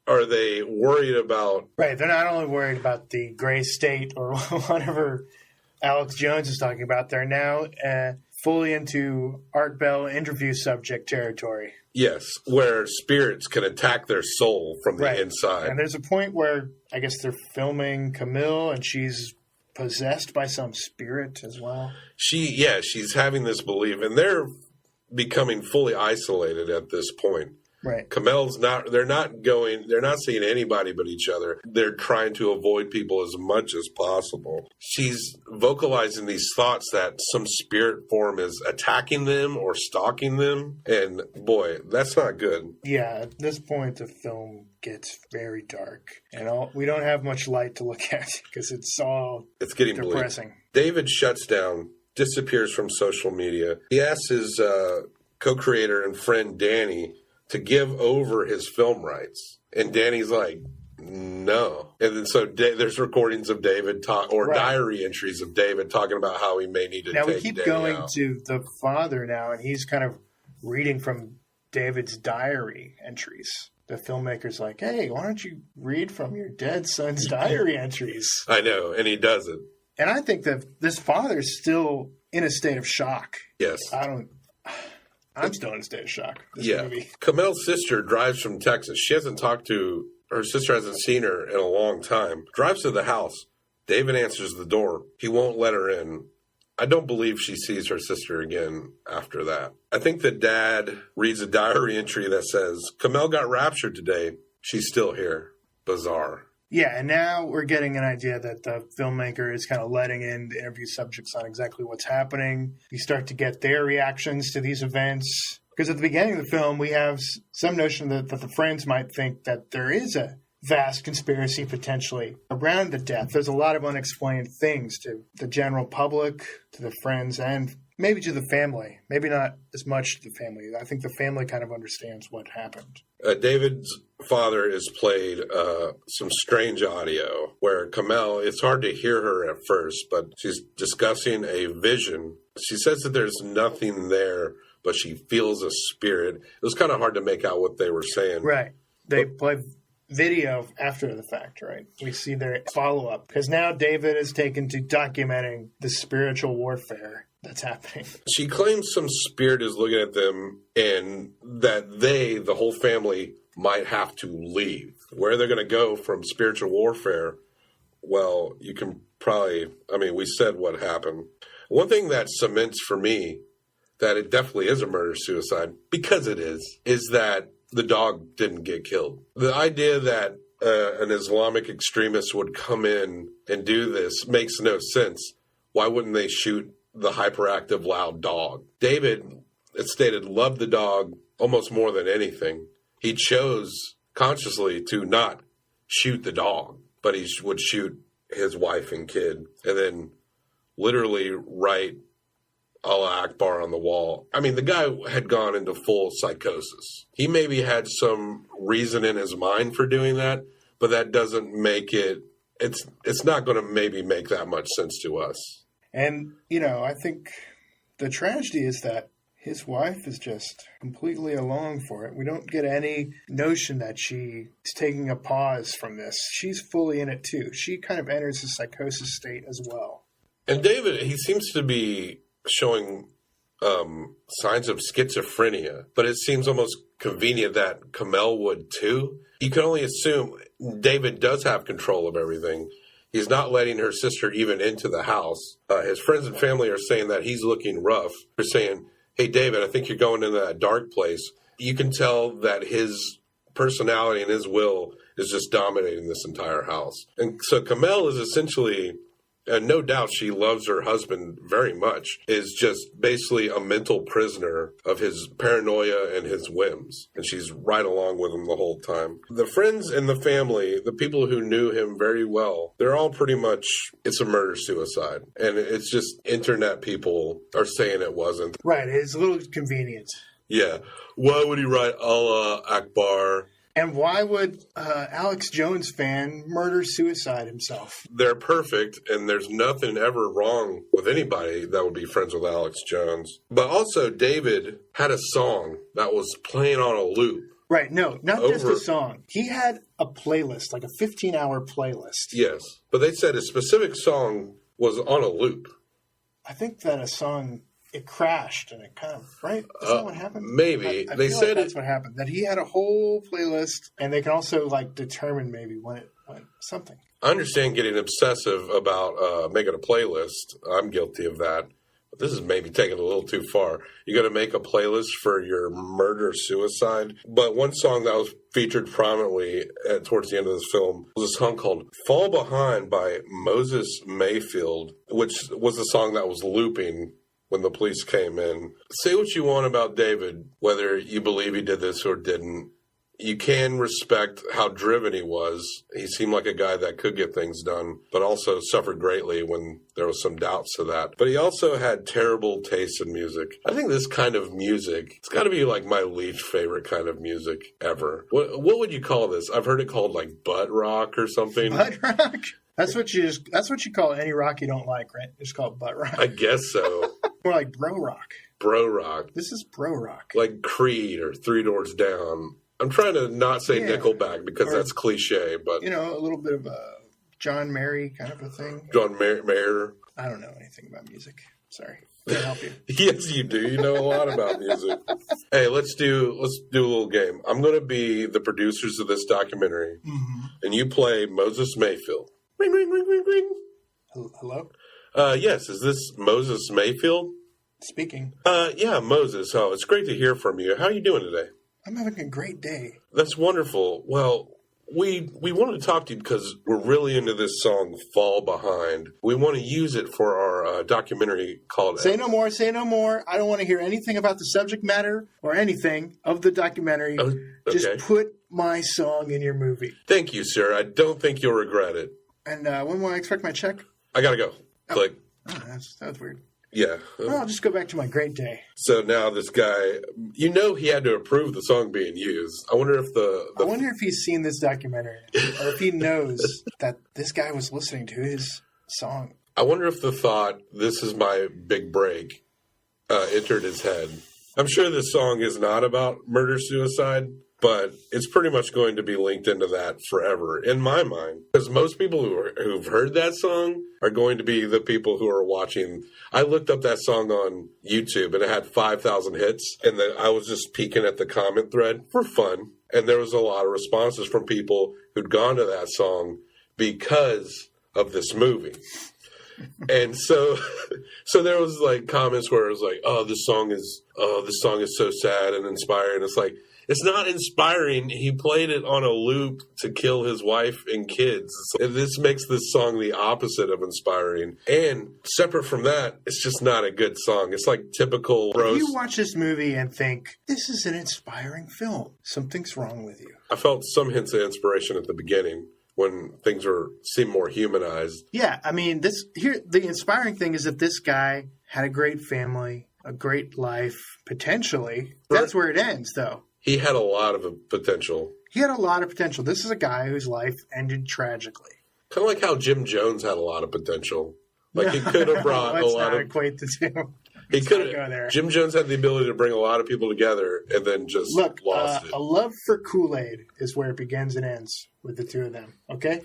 are they worried about... Right, they're not only worried about the gray state or whatever Alex Jones is talking about, they're now fully into Art Bell interview subject territory. Yes, where spirits can attack their soul from the inside. And there's a point where I guess they're filming Camille and she's possessed by some spirit as well. She's having this belief, and they're becoming fully isolated at this point. Right. They're not seeing anybody but each other. They're trying to avoid people as much as possible. She's vocalizing these thoughts that some spirit form is attacking them or stalking them. And boy, that's not good. Yeah, at this point, the film gets very dark. And we don't have much light to look at because it's getting depressing. bleak. David shuts down, disappears from social media. He asks his co-creator and friend Danny to give over his film rights. And Danny's like, no. And then so there's recordings of David diary entries of David talking about how he may need to now take we keep Danny going out. to the father now, and he's kind of reading from David's diary entries. The filmmaker's like, hey, why don't you read from your dead son's diary entries? I know, and he doesn't. And I think that this father's still in a state of shock. Yes. I'm still in a state of shock. This Yeah. movie. Kamel's sister drives from Texas. Her sister hasn't seen her in a long time. Drives to the house. David answers the door. He won't let her in. I don't believe she sees her sister again after that. I think the dad reads a diary entry that says, Kamel got raptured today. She's still here. Bizarre. Yeah, and now we're getting an idea that the filmmaker is kind of letting in the interview subjects on exactly what's happening. You start to get their reactions to these events. Because at the beginning of the film, we have some notion that the friends might think that there is a vast conspiracy potentially around the death. There's a lot of unexplained things to the general public, to the friends, and maybe to the family. Maybe not as much to the family. I think the family kind of understands what happened. David's father is played some strange audio where Kamel, it's hard to hear her at first, but she's discussing a vision. She says that there's nothing there, but she feels a spirit. It was kind of hard to make out what they were saying. Right. They play video after the fact, right? We see their follow-up. Because now David is taken to documenting the spiritual warfare that's happening. She claims some spirit is looking at them and that the whole family, might have to leave. Where they're going to go from spiritual warfare, well, you can probably, we said what happened. One thing that cements for me that it definitely is a murder-suicide, because it is that the dog didn't get killed. The idea that an Islamic extremist would come in and do this makes no sense. Why wouldn't they shoot the hyperactive, loud dog? David, it's stated, loved the dog almost more than anything. He chose consciously to not shoot the dog, but he would shoot his wife and kid and then literally write Allah Akbar on the wall. The guy had gone into full psychosis. He maybe had some reason in his mind for doing that, but that doesn't make it's not going to maybe make that much sense to us. And, I think the tragedy is that his wife is just completely along for it. We don't get any notion that she is taking a pause from this. She's fully in it too. She kind of enters a psychosis state as well. And David, he seems to be showing signs of schizophrenia, but it seems almost convenient that Kamel would too. You can only assume David does have control of everything. He's not letting her sister even into the house. His friends and family are saying that he's looking rough. They're saying, hey, David, I think you're going into that dark place. You can tell that his personality and his will is just dominating this entire house. And so Kamel is essentially, and no doubt she loves her husband very much, is just basically a mental prisoner of his paranoia and his whims. And she's right along with him the whole time. The friends and the family, the people who knew him very well, they're all pretty much, it's a murder-suicide. And it's just internet people are saying it wasn't. Right, it's a little convenient. Yeah. Why would he write Allah Akbar? And why would Alex Jones fan murder-suicide himself? They're perfect, and there's nothing ever wrong with anybody that would be friends with Alex Jones. But also, David had a song that was playing on a loop. Right, no, not just a song. He had a playlist, like a 15-hour playlist. Yes, but they said a specific song was on a loop. I think that a song, it crashed and it kind of, right? Is that what happened? Maybe. I they feel said like that's what happened. That he had a whole playlist, and they can also determine maybe when it went something. I understand getting obsessive about making a playlist. I'm guilty of that. But this is maybe taking it a little too far. You're going to make a playlist for your murder-suicide. But one song that was featured prominently towards the end of this film was a song called Fall Behind by Moses Mayfield, which was the song that was looping when the police came in. Say what you want about David, whether you believe he did this or didn't. You can respect how driven he was. He seemed like a guy that could get things done, but also suffered greatly when there was some doubts to that. But he also had terrible taste in music. I think this kind of music, it's got to be like my least favorite kind of music ever. What would you call this? I've heard it called like butt rock or something. Butt rock? That's what you call any rock you don't like, right? It's called butt rock. I guess so. More like bro rock. Bro rock. This is bro rock. Like Creed or Three Doors Down. I'm trying to not say Nickelback because that's cliche, but... You know, a little bit of a John Mayer kind of a thing. John Mayer. I don't know anything about music. Sorry. Can't help you. Yes, you do. You know a lot about music. Hey, let's do a little game. I'm going to be the producers of this documentary, and you play Moses Mayfield. Ring, ring, ring, ring, ring. Hello? Yes, is this Moses Mayfield? Speaking. Yeah, Moses. Oh, it's great to hear from you. How are you doing today? I'm having a great day. That's wonderful. Well, we wanted to talk to you because we're really into this song, Fall Behind. We want to use it for our documentary called... Say no more, say no more. I don't want to hear anything about the subject matter or anything of the documentary. Oh, okay. Just put my song in your movie. Thank you, sir. I don't think you'll regret it. And when will I expect my check? I gotta go. Click. Oh, that's weird. Yeah. Well, I'll just go back to my great day. So now this guy, you know, he had to approve the song being used. I wonder if I wonder if he's seen this documentary or if he knows that this guy was listening to his song. I wonder if the thought, this is my big break, entered his head. I'm sure this song is not about murder-suicide, but it's pretty much going to be linked into that forever, in my mind. Because most people who've heard that song are going to be the people who are watching. I looked up that song on YouTube, and it had 5,000 hits, and then I was just peeking at the comment thread for fun. And there was a lot of responses from people who'd gone to that song because of this movie. And so there was like comments where it was like, this song is so sad and inspiring. It's like, it's not inspiring. He played it on a loop to kill his wife and kids. This makes this song the opposite of inspiring. And separate from that, it's just not a good song. It's like typical roast. If you watch this movie and think, this is an inspiring film, something's wrong with you. I felt some hints of inspiration at the beginning when things seemed more humanized. Yeah, I mean, the inspiring thing is that this guy had a great family, a great life, potentially. That's where it ends, though. He had a lot of potential. He had a lot of potential. This is a guy whose life ended tragically. Kind of like how Jim Jones had a lot of potential. Like he could have brought a lot of... Let's not equate the two. He could have. Jim Jones had the ability to bring a lot of people together and then just lost it. A love for Kool-Aid is where it begins and ends with the two of them. Okay?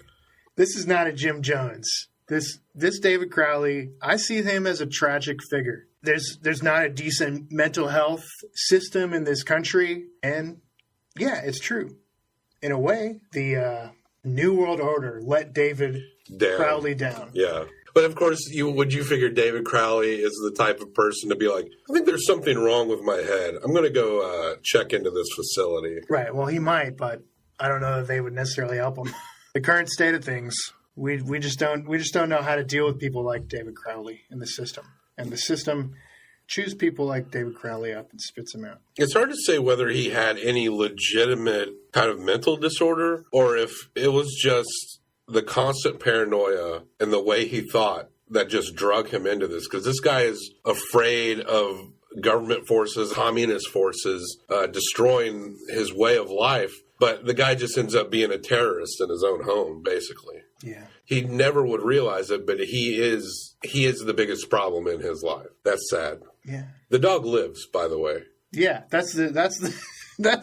This is not a Jim Jones. This David Crowley, I see him as a tragic figure. There's not a decent mental health system in this country. And yeah, it's true. In a way, the New World Order let David Crowley down. Yeah. But of course, would you figure David Crowley is the type of person to be like, I think there's something wrong with my head. I'm going to go check into this facility. Right. Well, he might, but I don't know that they would necessarily help him. The current state of things, we just don't know how to deal with people like David Crowley in the system. And the system chews people like David Crowley up and spits them out. It's hard to say whether he had any legitimate kind of mental disorder or if it was just the constant paranoia and the way he thought that just drug him into this. Because this guy is afraid of government forces, communist forces, destroying his way of life. But the guy just ends up being a terrorist in his own home, basically. Yeah. He never would realize it, but he is the biggest problem in his life. That's sad. Yeah. The dog lives, by the way. Yeah, that's the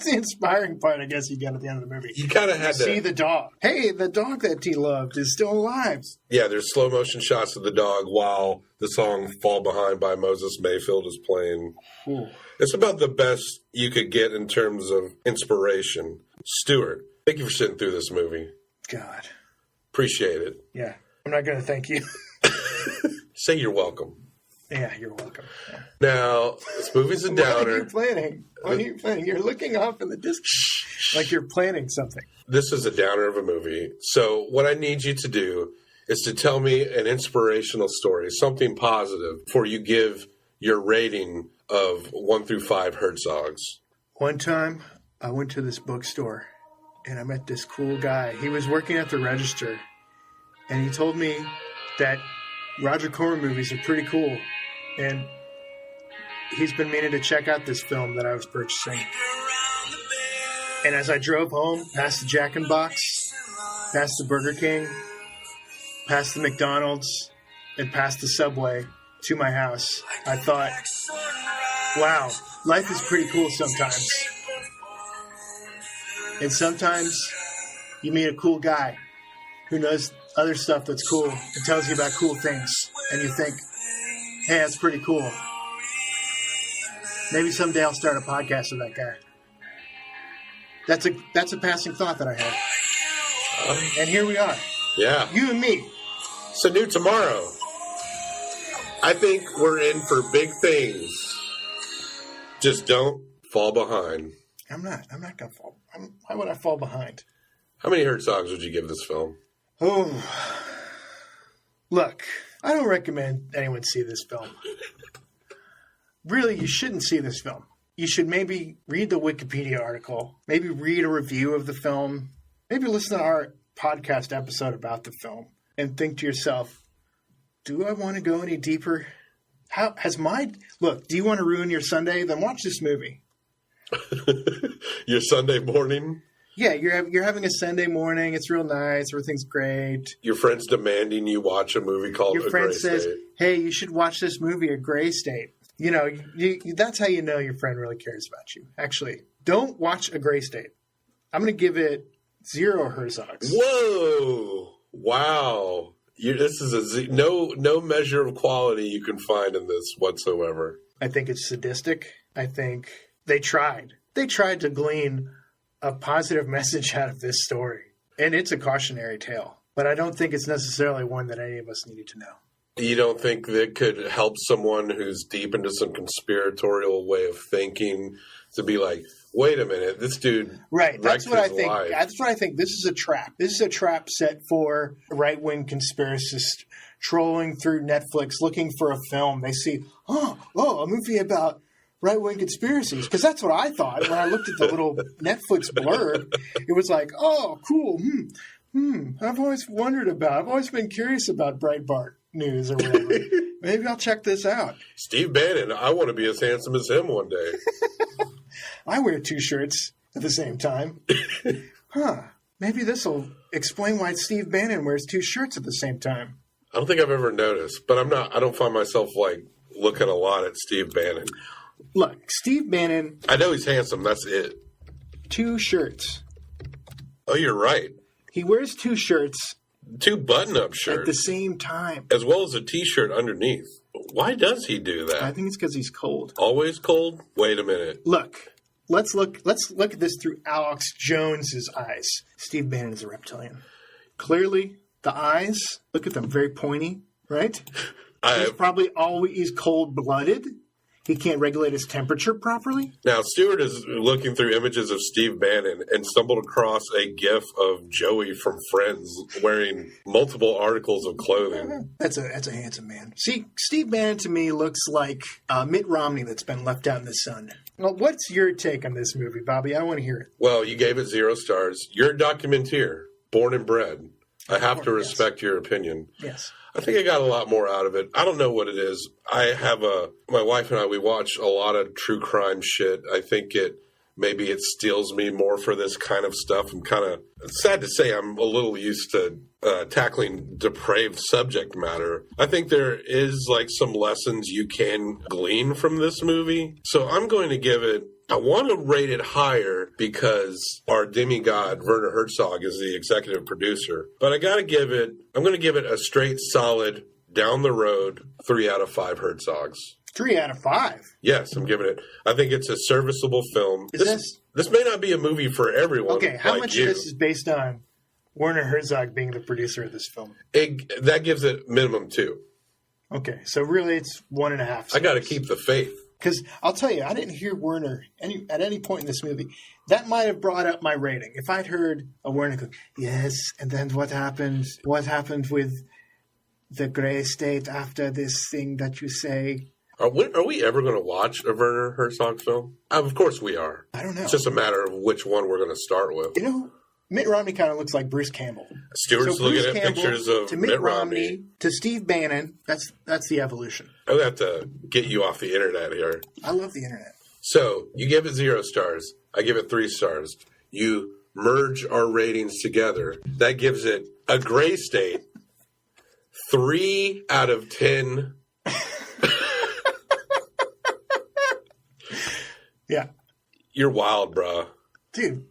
inspiring part, I guess, you get at the end of the movie. You kind of had to see the dog. Hey, the dog that he loved is still alive. Yeah, there's slow motion shots of the dog while the song "Fall Behind" by Moses Mayfield is playing. Ooh. It's about the best you could get in terms of inspiration. Stuart, thank you for sitting through this movie. God. Appreciate it. Yeah. I'm not going to thank you. Say you're welcome. Yeah, you're welcome. Yeah. Now, this movie's a downer. What are you planning? What are you planning? You're looking off in the distance like you're planning something. This is a downer of a movie. So what I need you to do is to tell me an inspirational story, something positive, before you give your rating of 1 through 5 Herzogs. One time, I went to this bookstore, and I met this cool guy. He was working at the register, and he told me that Roger Corman movies are pretty cool, and he's been meaning to check out this film that I was purchasing. And as I drove home, past the Jack in the Box, past the Burger King, past the McDonald's, and past the Subway to my house, I thought, wow, life is pretty cool sometimes. And sometimes you meet a cool guy who knows other stuff that's cool and tells you about cool things. And you think, hey, that's pretty cool. Maybe someday I'll start a podcast with that guy. That's a passing thought that I had. And here we are. Yeah. You and me. It's a new tomorrow. I think we're in for big things. Just don't fall behind. I'm not going to fall. Why would I fall behind? How many Herzogs would you give this film? Oh, look, I don't recommend anyone see this film. Really, you shouldn't see this film. You should maybe read the Wikipedia article, maybe read a review of the film, maybe listen to our podcast episode about the film, and think to yourself, do I want to go any deeper? Look, do you want to ruin your Sunday? Then watch this movie. Your Sunday morning? Yeah, you're having a Sunday morning. It's real nice. Everything's great. Your friend's demanding you watch a movie called Your A friend Gray says, State. hey, you should watch this movie, A Gray State. You know, that's how you know your friend really cares about you. Actually, don't watch A Gray State. I'm going to give it 0 Herzogs. Whoa. Wow. This is no measure of quality you can find in this whatsoever. I think it's sadistic. I think they tried. They tried to glean a positive message out of this story. And it's a cautionary tale. But I don't think it's necessarily one that any of us needed to know. You don't think that could help someone who's deep into some conspiratorial way of thinking to be like, wait a minute, this dude right? That's what I think. Life. That's what I think. This is a trap. This is a trap set for right-wing conspiracists trolling through Netflix looking for a film. They see, a movie about right-wing conspiracies, because that's what I thought when I looked at the little Netflix blurb. It was like, oh, cool. I've always been curious about Breitbart News or whatever. Maybe I'll check this out. Steve Bannon, I want to be as handsome as him one day. I wear 2 shirts at the same time. Maybe this will explain why Steve Bannon wears 2 shirts at the same time. I don't think I've ever noticed, but I don't find myself like looking a lot at Steve Bannon. Look, Steve Bannon. I know he's handsome. That's it. 2 shirts. Oh, you're right. He wears 2 shirts. 2 button-up shirts. At the same time. As well as a T-shirt underneath. Why does he do that? I think it's because he's cold. Always cold? Wait a minute. Look. Let's look at this through Alex Jones's eyes. Steve Bannon is a reptilian. Clearly, the eyes, look at them, very pointy, right? He's probably always cold-blooded. He can't regulate his temperature properly. Now, Stuart is looking through images of Steve Bannon and stumbled across a GIF of Joey from Friends wearing multiple articles of clothing. That's a handsome man. See, Steve Bannon to me looks like Mitt Romney that's been left out in the sun. Well, what's your take on this movie, Bobby? I want to hear it. Well, you gave it 0 stars. You're a documenteer, born and bred. I have to respect your opinion. Yes. I think I got a lot more out of it. I don't know what it is. My wife and I, we watch a lot of true crime shit. I think maybe it steals me more for this kind of stuff. I'm kind of, sad to say, I'm a little used to tackling depraved subject matter. I think there is like some lessons you can glean from this movie. So I'm going to give it, I want to rate it higher because our demigod, Werner Herzog, is the executive producer. But I'm going to give it a straight, solid, down the road, 3 out of 5 Herzogs. 3 out of 5? Yes, I'm giving it. I think it's a serviceable film. This may not be a movie for everyone. Okay, how much of this is based on Werner Herzog being the producer of this film. That gives it minimum 2. Okay, so really it's 1.5. I got to keep the faith. Because I'll tell you, I didn't hear Werner at any point in this movie. That might have brought up my rating. If I'd heard a Werner go, yes, and then what happened? What happened with the gray state after this thing that you say? Are we ever going to watch a Werner Herzog film? Of course we are. I don't know. It's just a matter of which one we're going to start with. You know, Mitt Romney kind of looks like Bruce Campbell. Stewart's looking at pictures of to Mitt Romney. To Steve Bannon. That's the evolution. I'm going to have to get you off the internet here. I love the internet. So you give it 0 stars. I give it 3 stars. You merge our ratings together. That gives it a gray state. 3 out of 10. Yeah. You're wild, bro. Dude.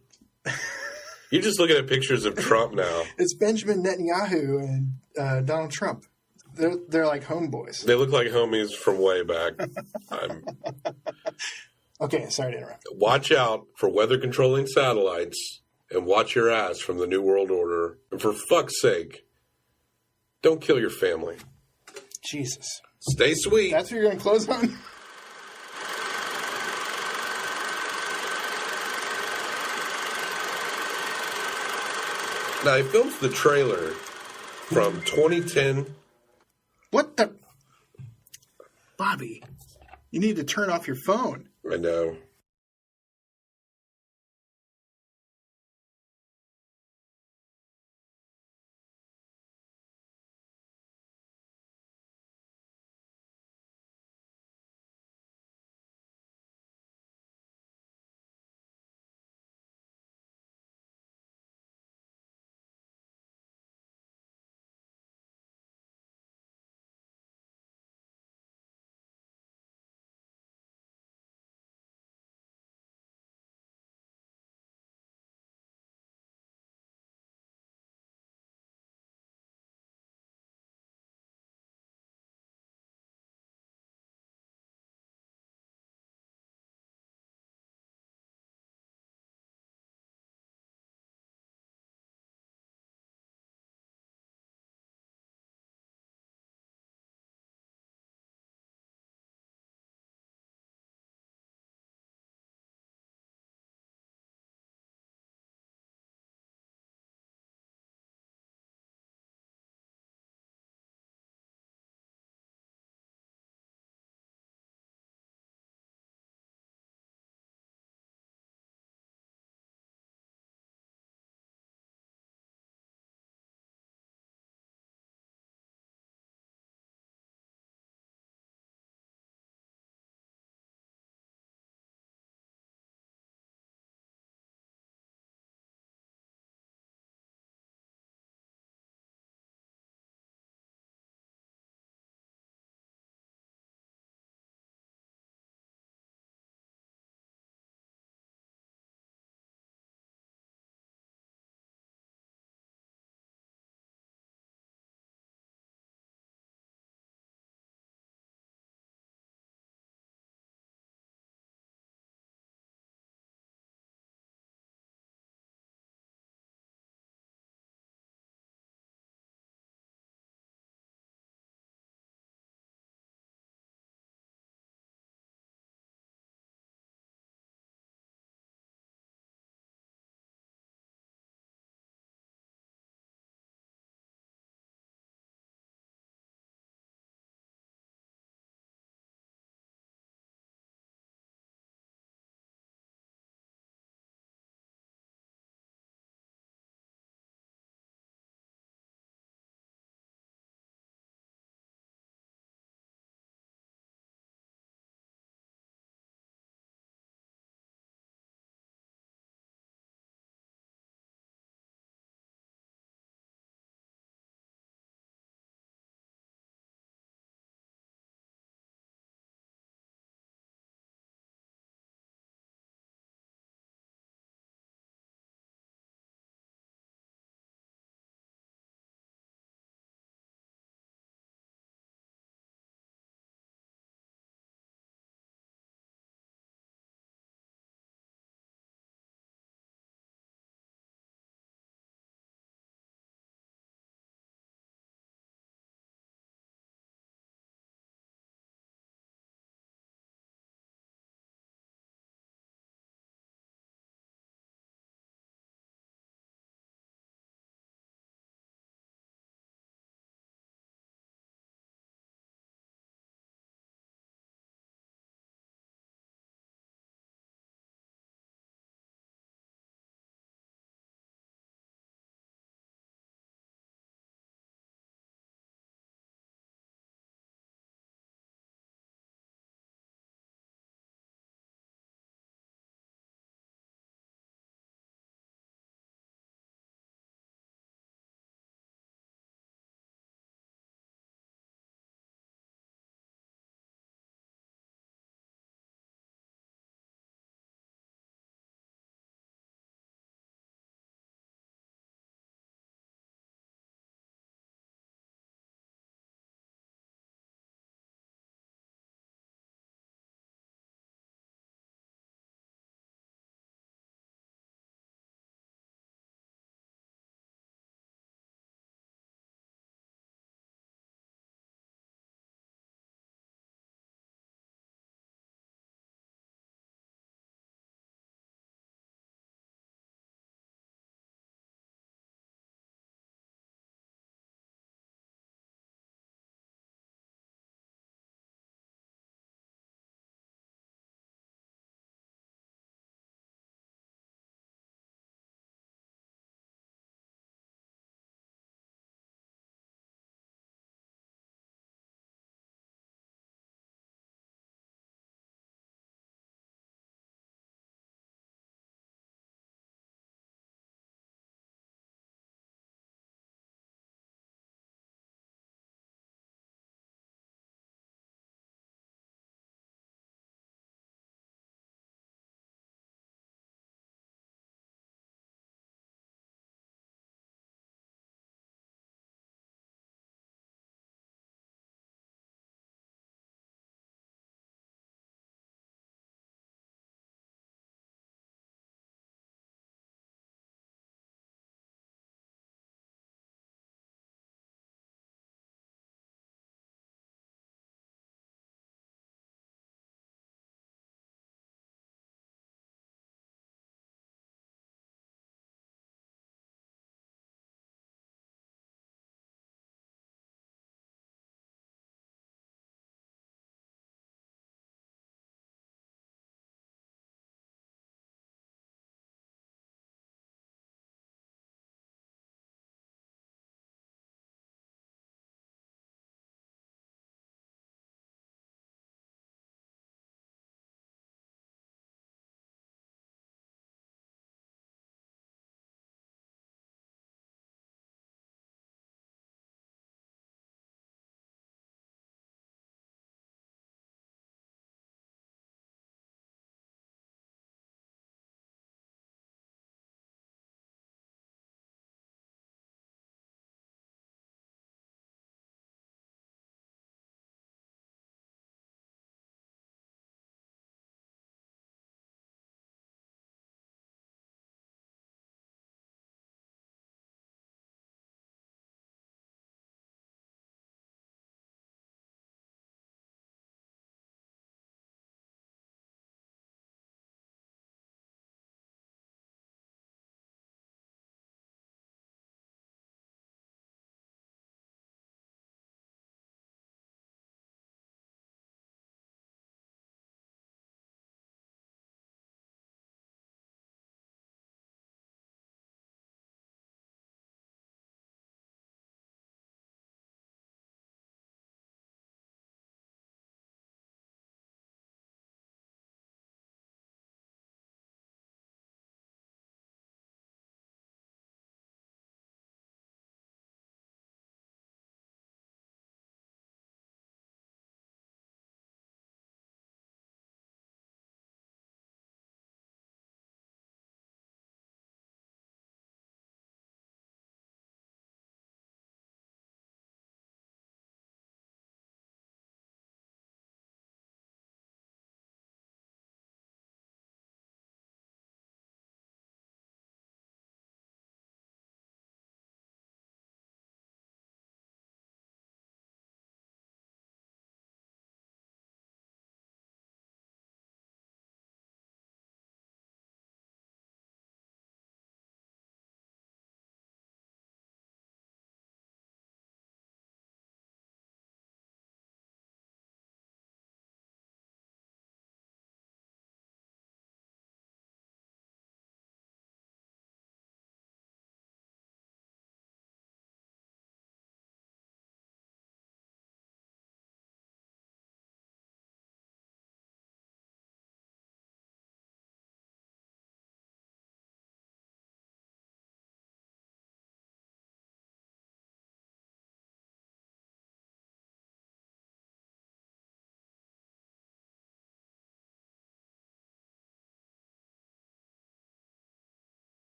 You're just looking at pictures of Trump now. It's Benjamin Netanyahu and Donald Trump. They're like homeboys. They look like homies from way back. Okay, sorry to interrupt. Watch out for weather controlling satellites and watch your ass from the New World Order. And for fuck's sake, don't kill your family. Jesus. Stay sweet. That's what you're going to close on? Now, I filmed the trailer from 2010. What the? Bobby, you need to turn off your phone. I know.